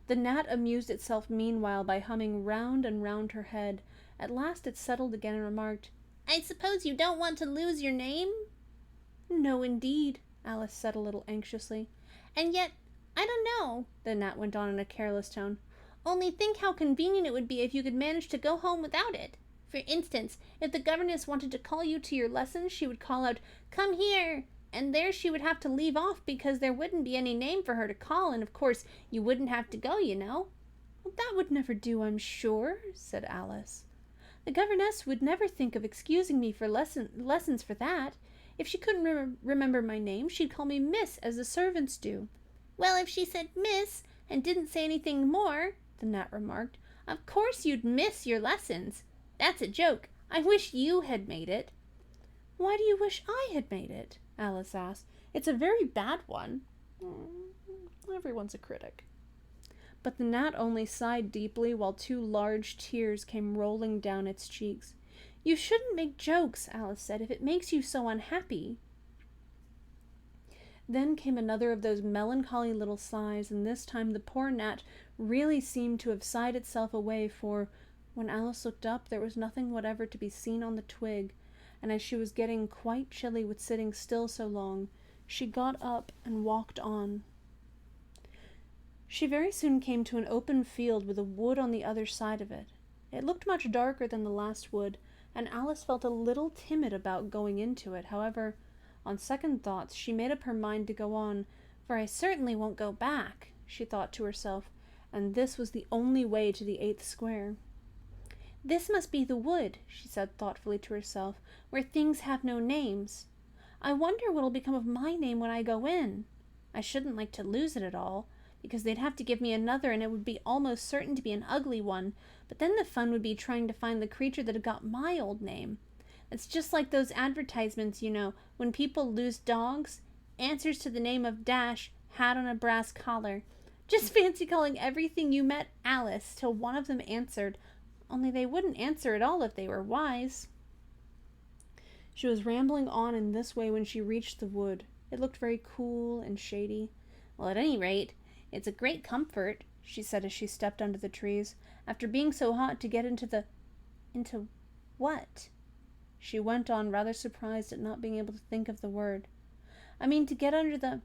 The gnat amused itself meanwhile by humming round and round her head. At last it settled again and remarked, I suppose you don't want to lose your name? No, indeed, Alice said a little anxiously. And yet, I don't know, the gnat went on in a careless tone. Only think how convenient it would be if you could manage to go home without it. For instance, if the governess wanted to call you to your lessons, she would call out, Come here! And there she would have to leave off because there wouldn't be any name for her to call, and of course you wouldn't have to go, you know. Well, that would never do, I'm sure, said Alice. The governess would never think of excusing me for lessons for that. If she couldn't remember my name, she'd call me Miss, as the servants do. Well, if she said Miss, and didn't say anything more, the gnat remarked, of course you'd miss your lessons. That's a joke. I wish you had made it. Why do you wish I had made it? Alice asked. It's a very bad one. Everyone's a critic. But the gnat only sighed deeply while two large tears came rolling down its cheeks. You shouldn't make jokes, Alice said, if it makes you so unhappy. Then came another of those melancholy little sighs, and this time the poor gnat really seemed to have sighed itself away, for when Alice looked up there was nothing whatever to be seen on the twig, and as she was getting quite chilly with sitting still so long, she got up and walked on. She very soon came to an open field with a wood on the other side of it. It looked much darker than the last wood, and Alice felt a little timid about going into it. However, on second thoughts, she made up her mind to go on, for I certainly won't go back, she thought to herself, and this was the only way to the 8th square. This must be the wood, she said thoughtfully to herself, where things have no names. I wonder what'll become of my name when I go in. I shouldn't like to lose it at all, because they'd have to give me another, and it would be almost certain to be an ugly one, but then the fun would be trying to find the creature that had got my old name. It's just like those advertisements, when people lose dogs. Answers to the name of Dash, hat on a brass collar. Just fancy calling everything you met Alice till one of them answered, only they wouldn't answer at all if they were wise. She was rambling on in this way when she reached the wood. It looked very cool and shady. Well, at any rate, it's a great comfort, she said as she stepped under the trees, after being so hot to get into what? She went on, rather surprised at not being able to think of the word. I mean, to get under this,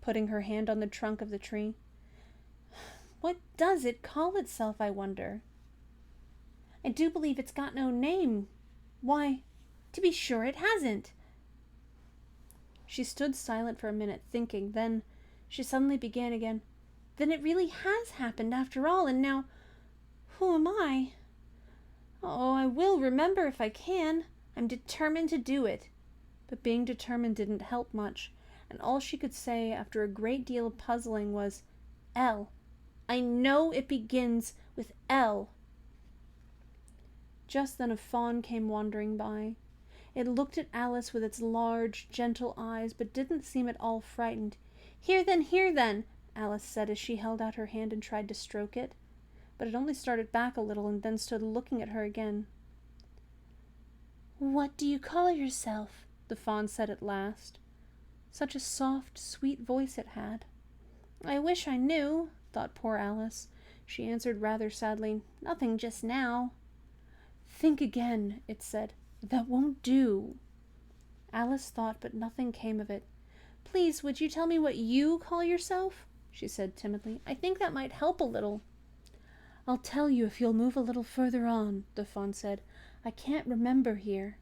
putting her hand on the trunk of the tree. What does it call itself, I wonder? I do believe it's got no name. Why, to be sure it hasn't. She stood silent for a minute, thinking. Then she suddenly began again. Then it really has happened after all, and now, who am I? Oh, I will remember if I can. I'm determined to do it. But being determined didn't help much, and all she could say after a great deal of puzzling was, L. I know it begins with L. Just then a fawn came wandering by. It looked at Alice with its large, gentle eyes, but didn't seem at all frightened. Here then, Alice said as she held out her hand and tried to stroke it. But it only started back a little and then stood looking at her again. What do you call yourself? The fawn said at last. Such a soft, sweet voice it had. I wish I knew, thought poor Alice. She answered rather sadly, Nothing just now. Think again, it said. That won't do. Alice thought, but nothing came of it. Please, would you tell me what you call yourself? She said timidly. I think that might help a little. I'll tell you if you'll move a little further on, the fawn said. I can't remember here.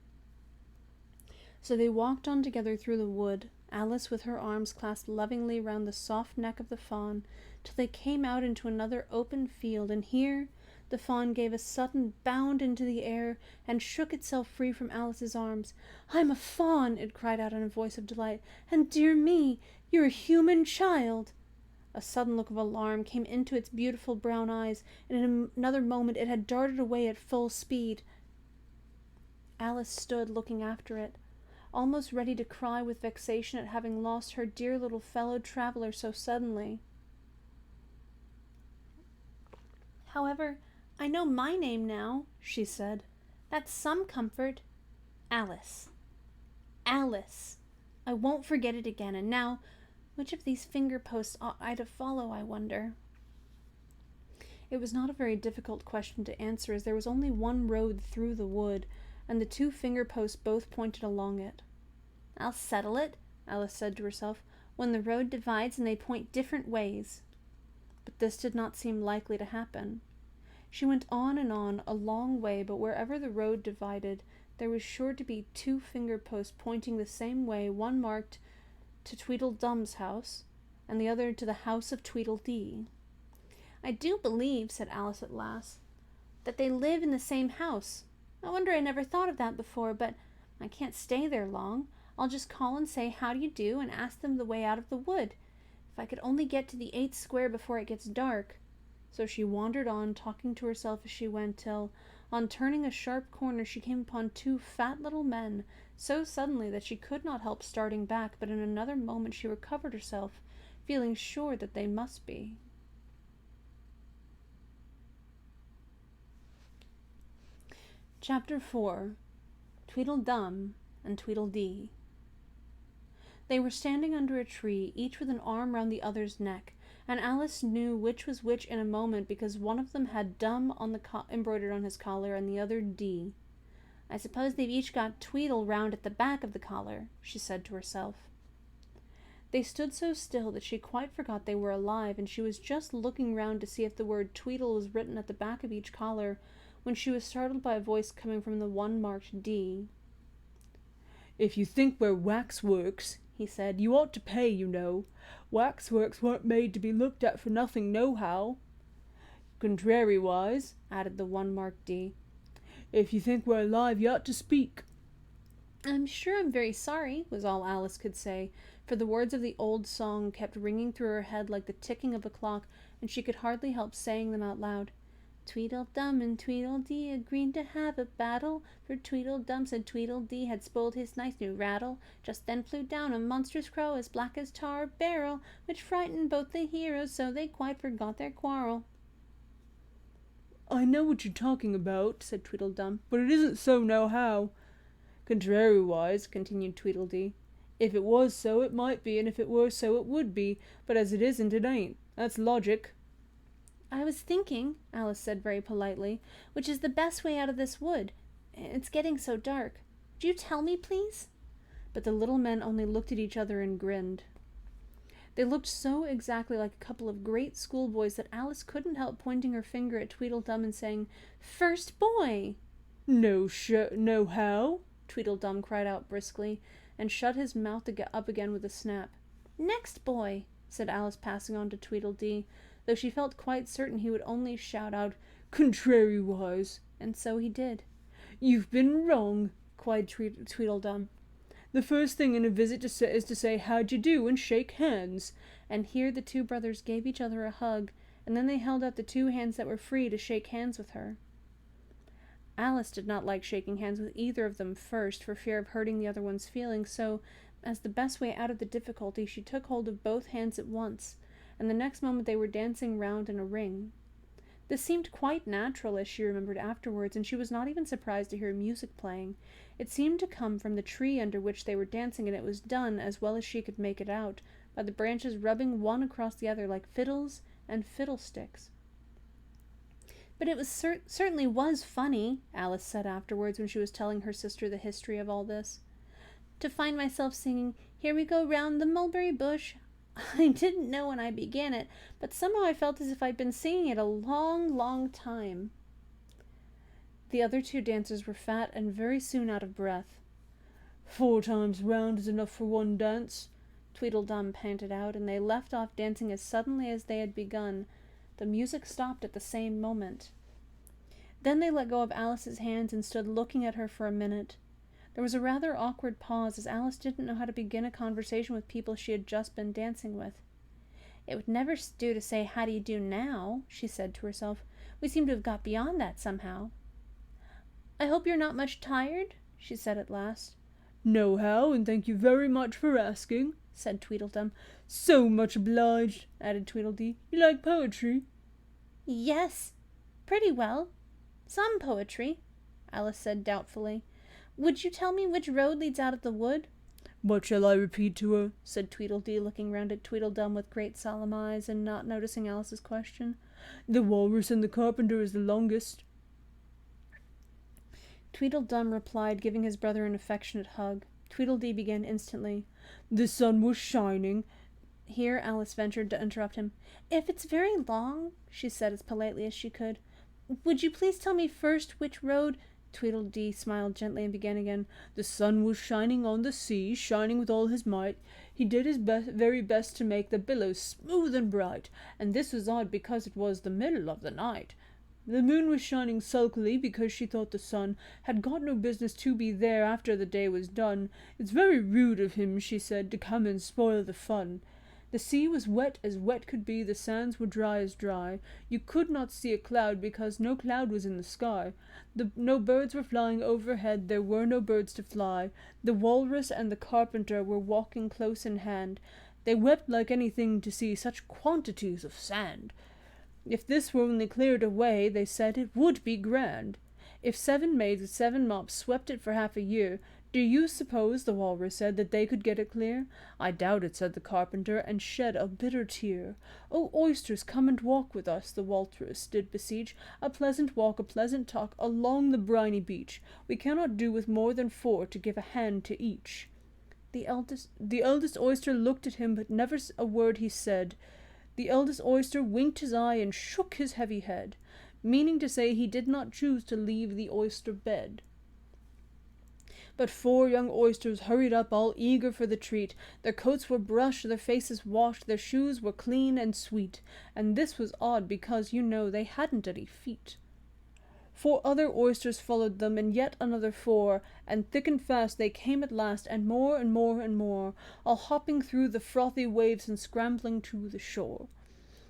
So they walked on together through the wood, Alice with her arms clasped lovingly round the soft neck of the fawn, till they came out into another open field, and here the fawn gave a sudden bound into the air and shook itself free from Alice's arms. I'm a fawn, it cried out in a voice of delight, and dear me, you're a human child. A sudden look of alarm came into its beautiful brown eyes, and in another moment it had darted away at full speed. Alice stood looking after it, almost ready to cry with vexation at having lost her dear little fellow-traveler so suddenly. However, I know my name now, she said. That's some comfort. Alice. Alice. I won't forget it again, and now, which of these finger posts ought I to follow, I wonder? It was not a very difficult question to answer, as there was only one road through the wood, and the 2 finger posts both pointed along it. I'll settle it, Alice said to herself, when the road divides and they point different ways. But this did not seem likely to happen. She went on and on, a long way, but wherever the road divided, there was sure to be 2 finger posts pointing the same way, one marked to Tweedledum's house, and the other to the house of Tweedledee. I do believe, said Alice at last, that they live in the same house. I wonder I never thought of that before, but I can't stay there long. I'll just call and say how do you do and ask them the way out of the wood. If I could only get to the 8th square before it gets dark. So she wandered on, talking to herself as she went, till, on turning a sharp corner, she came upon 2 fat little men, so suddenly that she could not help starting back, but in another moment she recovered herself, feeling sure that they must be. Chapter 4. Tweedledum and Tweedledee. They were standing under a tree, each with an arm round the other's neck, and Alice knew which was which in a moment, because one of them had Dum on the embroidered on his collar, and the other D. I suppose they've each got Tweedle round at the back of the collar, she said to herself. They stood so still that she quite forgot they were alive, and she was just looking round to see if the word Tweedle was written at the back of each collar, when she was startled by a voice coming from the one marked D. If you think we're waxworks, he said, you ought to pay, you know. Waxworks weren't made to be looked at for nothing nohow. Contrariwise, added the one marked D, if you think we're alive, you ought to speak. I'm sure I'm very sorry, was all Alice could say, for the words of the old song kept ringing through her head like the ticking of a clock, and she could hardly help saying them out loud. Tweedledum and Tweedledee agreed to have a battle, for Tweedledum said Tweedledee had spoiled his nice new rattle. Just then flew down a monstrous crow as black as tar barrel, which frightened both the heroes so they quite forgot their quarrel. I know what you're talking about, said Tweedledum, but it isn't so nohow. Contrariwise, continued Tweedledee, if it was so, it might be, and if it were so, it would be, but as it isn't, it ain't. That's logic. I was thinking, Alice said very politely, which is the best way out of this wood. It's getting so dark. Would you tell me, please? But the little men only looked at each other and grinned. They looked so exactly like a couple of great schoolboys that Alice couldn't help pointing her finger at Tweedledum and saying, "First boy!" "No how?" Tweedledum cried out briskly, and shut his mouth up again with a snap. "Next boy," said Alice, passing on to Tweedledee, though she felt quite certain he would only shout out, "Contrariwise," and so he did. "You've been wrong," cried Tweedledum. "The first thing in a visit is to say how d'ye do and shake hands." And here the two brothers gave each other a hug, and then they held out the two hands that were free to shake hands with her. Alice did not like shaking hands with either of them first, for fear of hurting the other one's feelings, so, as the best way out of the difficulty, she took hold of both hands at once, and the next moment they were dancing round in a ring. This seemed quite natural, as she remembered afterwards, and she was not even surprised to hear music playing. It seemed to come from the tree under which they were dancing, and it was done, as well as she could make it out, by the branches rubbing one across the other like fiddles and fiddlesticks. "But it was certainly was funny," Alice said afterwards when she was telling her sister the history of all this, "to find myself singing, 'Here we go round the mulberry bush.' I didn't know when I began it, but somehow I felt as if I'd been singing it a long, long time." The other two dancers were fat and very soon out of breath. "4 times round is enough for one dance," Tweedledum panted out, and they left off dancing as suddenly as they had begun. The music stopped at the same moment. Then they let go of Alice's hands and stood looking at her for a minute. There was a rather awkward pause, as Alice didn't know how to begin a conversation with people she had just been dancing with. "It would never do to say how do you do now," she said to herself. "We seem to have got beyond that somehow." "I hope you're not much tired?" she said at last. "Nohow, and thank you very much for asking," said Tweedledum. "So much obliged," added Tweedledee. "You like poetry?" "Yes, pretty well. Some poetry," Alice said doubtfully. "Would you tell me which road leads out of the wood?" "What shall I repeat to her?" said Tweedledee, looking round at Tweedledum with great solemn eyes, and not noticing Alice's question. "The walrus and the carpenter is the longest." Tweedledum replied, giving his brother an affectionate hug. Tweedledee began instantly. "The sun was shining—" Here Alice ventured to interrupt him. "If it's very long," she said as politely as she could, "would you please tell me first which road—" Tweedledee smiled gently and began again. "The sun was shining on the sea, shining with all his might. He did his very best to make the billows smooth and bright, and this was odd because it was the middle of the night. The moon was shining sulkily because she thought the sun had got no business to be there after the day was done. It's very rude of him, she said, to come and spoil the fun. The sea was wet as wet could be, the sands were dry as dry. You could not see a cloud because no cloud was in the sky. No birds were flying overhead, there were no birds to fly. The walrus and the carpenter were walking close in hand. They wept like anything to see such quantities of sand. If this were only cleared away, they said, it would be grand. If 7 maids with 7 mops swept it for half a year, do you suppose, the walrus said, that they could get it clear? I doubt it, said the carpenter, and shed a bitter tear. Oh, oysters, come and walk with us, the walrus did beseech. A pleasant walk, a pleasant talk, along the briny beach. We cannot do with more than 4 to give a hand to each. The eldest oyster looked at him, but never a word he said. The eldest oyster winked his eye and shook his heavy head, meaning to say he did not choose to leave the oyster bed. But 4 young oysters hurried up, all eager for the treat. Their coats were brushed, their faces washed, their shoes were clean and sweet, and this was odd because, you know, they hadn't any feet. 4 other oysters followed them, and yet another 4, and thick and fast they came at last, and more and more and more, all hopping through the frothy waves and scrambling to the shore.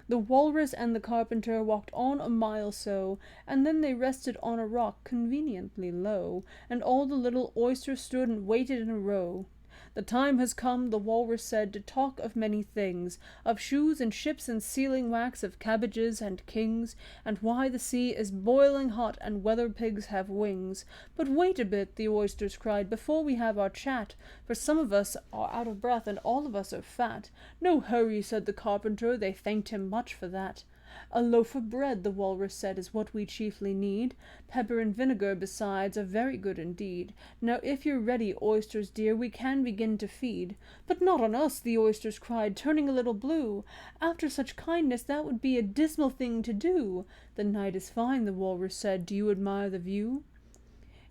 The walrus and the carpenter walked on a mile so, and then they rested on a rock conveniently low, and all the little oysters stood and waited in a row. The time has come, the walrus said, to talk of many things, of shoes and ships and sealing wax, of cabbages and kings, and why the sea is boiling hot and whether pigs have wings. But wait a bit, the oysters cried, before we have our chat, for some of us are out of breath and all of us are fat. No hurry, said the carpenter, they thanked him much for that. A loaf of bread, the walrus said, is what we chiefly need. Pepper and vinegar, besides, are very good indeed. Now if you're ready, oysters dear, we can begin to feed. But not on us, the oysters cried, turning a little blue. After such kindness, that would be a dismal thing to do. The night is fine, the walrus said, do you admire the view?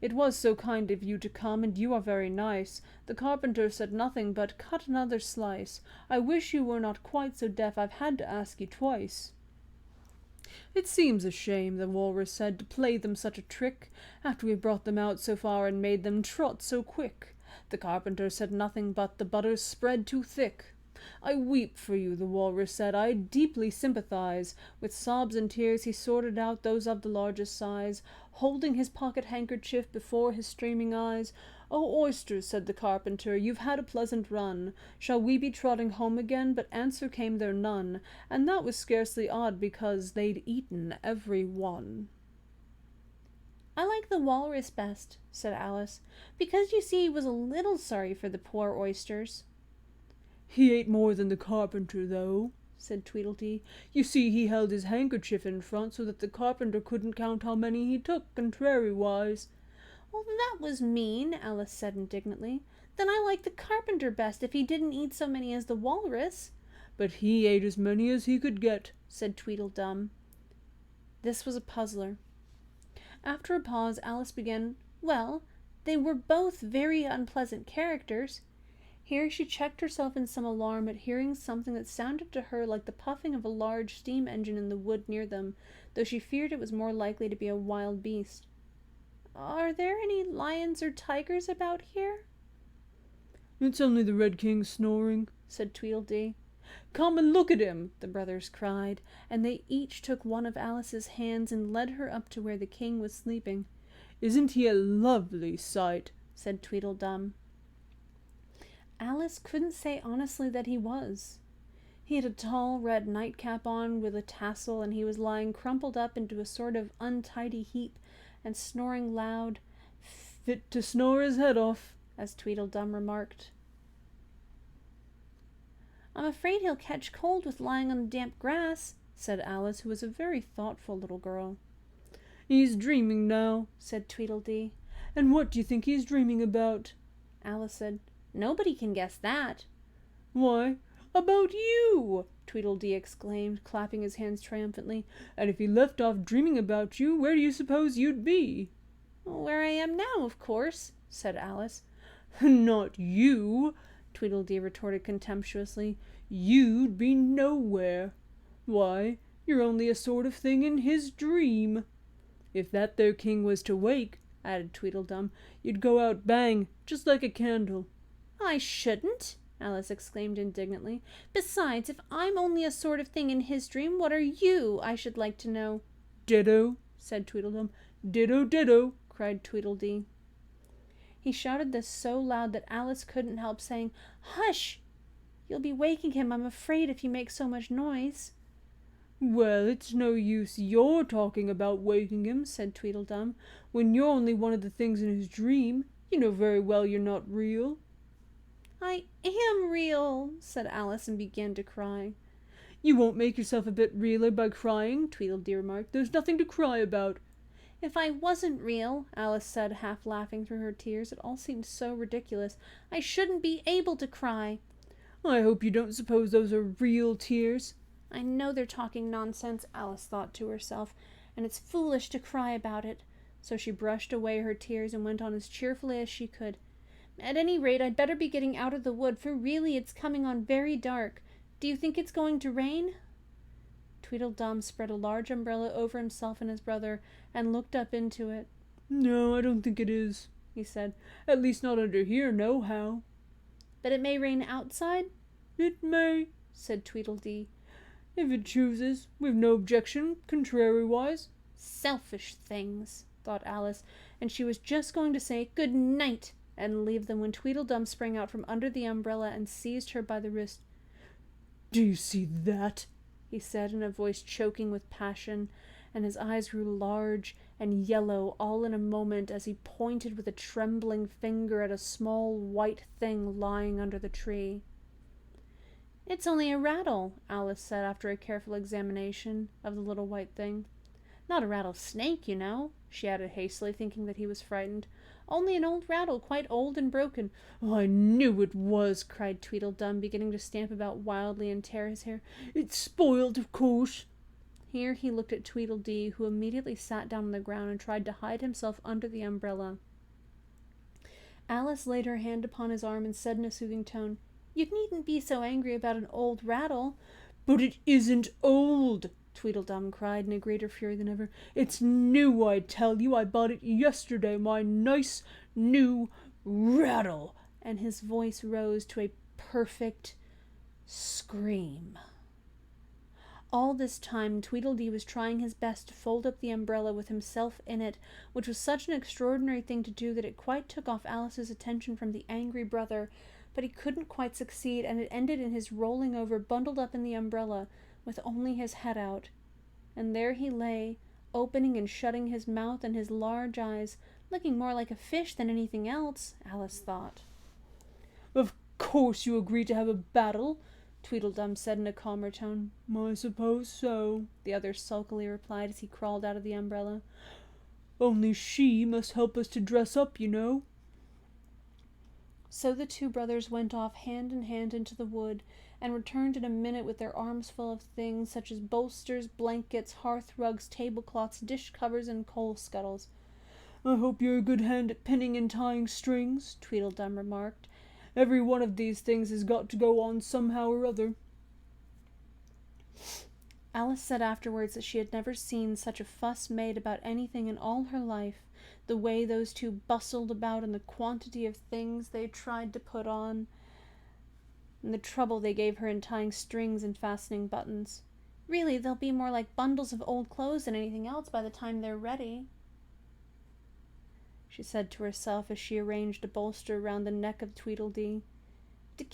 It was so kind of you to come, and you are very nice. The carpenter said nothing, but cut another slice. I wish you were not quite so deaf, I've had to ask you twice. It seems a shame, the walrus said, to play them such a trick, after we brought them out so far and made them trot so quick. The carpenter said nothing, but the butter's spread too thick. I weep for you, the walrus said, I deeply sympathize. With sobs and tears he sorted out those of the largest size, holding his pocket handkerchief before his streaming eyes. "Oh, oysters," said the carpenter, "you've had a pleasant run. Shall we be trotting home again?" But answer came there none, and that was scarcely odd, because they'd eaten every one. "I like the walrus best," said Alice, "because you see he was a little sorry for the poor oysters." "He ate more than the carpenter, though," said Tweedledee. "You see, he held his handkerchief in front so that the carpenter couldn't count how many he took, contrariwise." "Well, that was mean," Alice said indignantly. "Then I like the carpenter best if he didn't eat so many as the walrus." "But he ate as many as he could get," said Tweedledum. This was a puzzler. After a pause, Alice began, "Well, they were both very unpleasant characters." Here she checked herself in some alarm at hearing something that sounded to her like the puffing of a large steam engine in the wood near them, though she feared it was more likely to be a wild beast. "Are there any lions or tigers about here?" "It's only the Red King snoring," said Tweedledee. "Come and look at him," the brothers cried, and they each took one of Alice's hands and led her up to where the king was sleeping. "Isn't he a lovely sight?" said Tweedledum. Alice couldn't say honestly that he was. He had a tall red nightcap on with a tassel, and he was lying crumpled up into a sort of untidy heap and snoring loud, "Fit to snore his head off," as Tweedledum remarked. "I'm afraid he'll catch cold with lying on the damp grass," said Alice, who was a very thoughtful little girl. "He's dreaming now," said Tweedledee. "And what do you think he's dreaming about?" Alice said, "Nobody can guess that." "Why, about you!" Tweedledee exclaimed, clapping his hands triumphantly. "And if he left off dreaming about you, where do you suppose you'd be?" "Where I am now, of course," said Alice. "Not you," Tweedledee retorted contemptuously. "You'd be nowhere. Why, you're only a sort of thing in his dream. If that there king was to wake," added Tweedledum, "you'd go out bang, just like a candle." "I shouldn't," Alice exclaimed indignantly. "Besides, if I'm only a sort of thing in his dream, what are you, I should like to know?" "Ditto," said Tweedledum. "Ditto, ditto," cried Tweedledee. He shouted this so loud that Alice couldn't help saying, "Hush! You'll be waking him, I'm afraid, if you make so much noise." "Well, it's no use your talking about waking him," said Tweedledum, "when you're only one of the things in his dream. You know very well you're not real." "I am real," said Alice, and began to cry. "You won't make yourself a bit realer by crying," Tweedledee remarked. "There's nothing to cry about." "If I wasn't real," Alice said, half laughing through her tears, it all seemed so ridiculous, "I shouldn't be able to cry." "I hope you don't suppose those are real tears." "I know they're talking nonsense," Alice thought to herself, "and it's foolish to cry about it." So she brushed away her tears and went on as cheerfully as she could. "At any rate, I'd better be getting out of the wood, for really it's coming on very dark. Do you think it's going to rain?" Tweedledum spread a large umbrella over himself and his brother, and looked up into it. "No, I don't think it is," he said. "At least not under here, nohow." "But it may rain outside?" "It may," said Tweedledee. If it chooses, we've no objection, contrary-wise. Selfish things, thought Alice, and she was just going to say good night and leave them when Tweedledum sprang out from under the umbrella and seized her by the wrist. Do you see that? He said in a voice choking with passion, and his eyes grew large and yellow all in a moment as he pointed with a trembling finger at a small white thing lying under the tree. It's only a rattle, Alice said after a careful examination of the little white thing. Not a rattlesnake, you know, she added hastily, thinking that he was frightened. Only an old rattle, quite old and broken. I knew it was, cried Tweedledum, beginning to stamp about wildly and tear his hair. It's spoiled, of course. Here he looked at Tweedledee, who immediately sat down on the ground and tried to hide himself under the umbrella. Alice laid her hand upon his arm and said in a soothing tone, You needn't be so angry about an old rattle. But it isn't old, Tweedledum cried in a greater fury than ever. It's new, I tell you. I bought it yesterday, my nice new rattle. And his voice rose to a perfect scream. All this time Tweedledee was trying his best to fold up the umbrella with himself in it, which was such an extraordinary thing to do that it quite took off Alice's attention from the angry brother, but he couldn't quite succeed, and it ended in his rolling over, bundled up in the umbrella, with only his head out. And there he lay, opening and shutting his mouth and his large eyes, looking more like a fish than anything else, Alice thought. Of course you agree to have a battle, Tweedledum said in a calmer tone. I suppose so, the other sulkily replied as he crawled out of the umbrella. Only she must help us to dress up, you know. So the two brothers went off hand in hand into the wood, and returned in a minute with their arms full of things such as bolsters, blankets, hearth rugs, tablecloths, dish covers, and coal scuttles. I hope you're a good hand at pinning and tying strings, Tweedledum remarked. Every one of these things has got to go on somehow or other. Alice said afterwards that she had never seen such a fuss made about anything in all her life, the way those two bustled about and the quantity of things they tried to put on, and the trouble they gave her in tying strings and fastening buttons. Really, they'll be more like bundles of old clothes than anything else by the time they're ready, she said to herself as she arranged a bolster round the neck of Tweedledee. To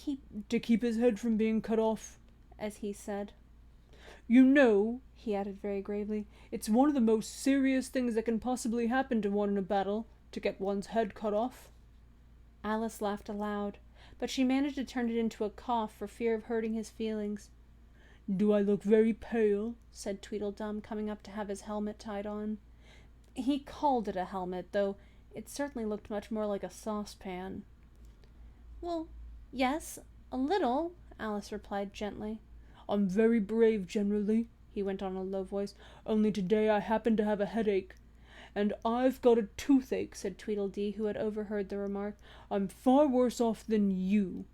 keep his head from being cut off, as he said. You know, he added very gravely, it's one of the most serious things that can possibly happen to one in a battle, to get one's head cut off. Alice laughed aloud, but she managed to turn it into a cough for fear of hurting his feelings. Do I look very pale? Said Tweedledum, coming up to have his helmet tied on. He called it a helmet, though it certainly looked much more like a saucepan. Well, yes, a little, Alice replied gently. I'm very brave generally, he went on in a low voice, only today I happen to have a headache. And I've got a toothache, said Tweedledee, who had overheard the remark. I'm far worse off than you.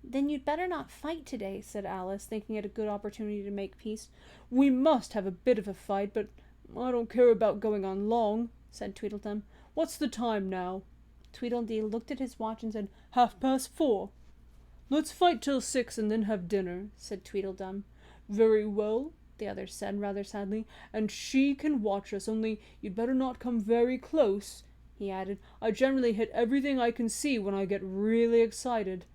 Then you'd better not fight today, said Alice, thinking it a good opportunity to make peace. We must have a bit of a fight, but I don't care about going on long, said Tweedledum. What's the time now? Tweedledee looked at his watch and said, 4:30. Let's fight till 6 and then have dinner, said Tweedledum. Very well, the other said rather sadly, and she can watch us, only you'd better not come very close, he added. I generally hit everything I can see when I get really excited.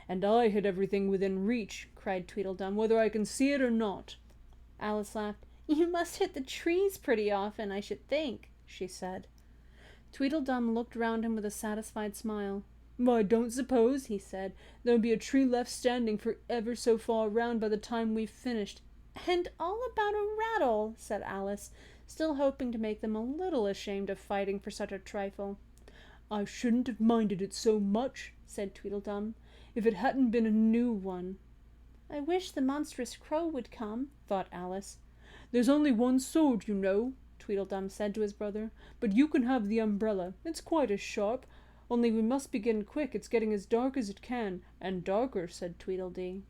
And I hit everything within reach, cried Tweedledum, whether I can see it or not. Alice laughed. You must hit the trees pretty often, I should think, she said. Tweedledum looked round him with a satisfied smile. I don't suppose, he said, there'll be a tree left standing for ever so far round by the time we've finished. And all about a rattle, said Alice, still hoping to make them a little ashamed of fighting for such a trifle. I shouldn't have minded it so much, said Tweedledum, if it hadn't been a new one. I wish the monstrous crow would come, thought Alice. There's only one sword, you know, Tweedledum said to his brother, but you can have the umbrella. It's quite as sharp, only we must begin quick. It's getting as dark as it can, and darker, said Tweedledee.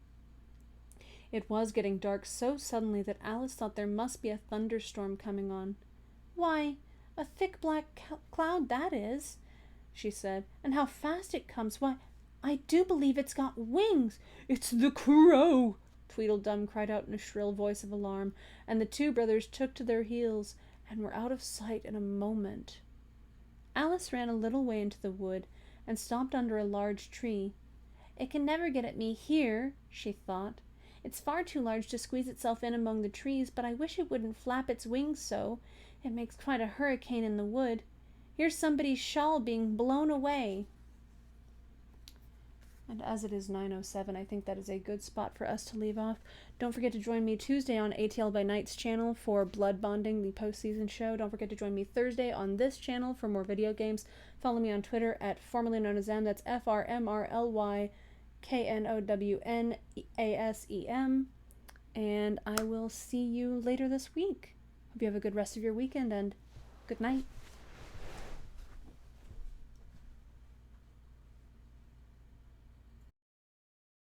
It was getting dark so suddenly that Alice thought there must be a thunderstorm coming on. Why, a thick black cloud that is, she said, and how fast it comes. Why, I do believe it's got wings. It's the crow, Tweedledum cried out in a shrill voice of alarm, and the two brothers took to their heels and were out of sight in a moment. Alice ran a little way into the wood and stopped under a large tree. "It can never get at me here," she thought. "It's far too large to squeeze itself in among the trees, but I wish it wouldn't flap its wings so. It makes quite a hurricane in the wood. Here's somebody's shawl being blown away." And as it is 9:07, I think that is a good spot for us to leave off. Don't forget to join me Tuesday on ATL by Night's channel for Blood Bonding, the postseason show. Don't forget to join me Thursday on this channel for more video games. Follow me on Twitter at formerly known as Em. That's FRMRLYKNOWNASEM. And I will see you later this week. Hope you have a good rest of your weekend, and good night.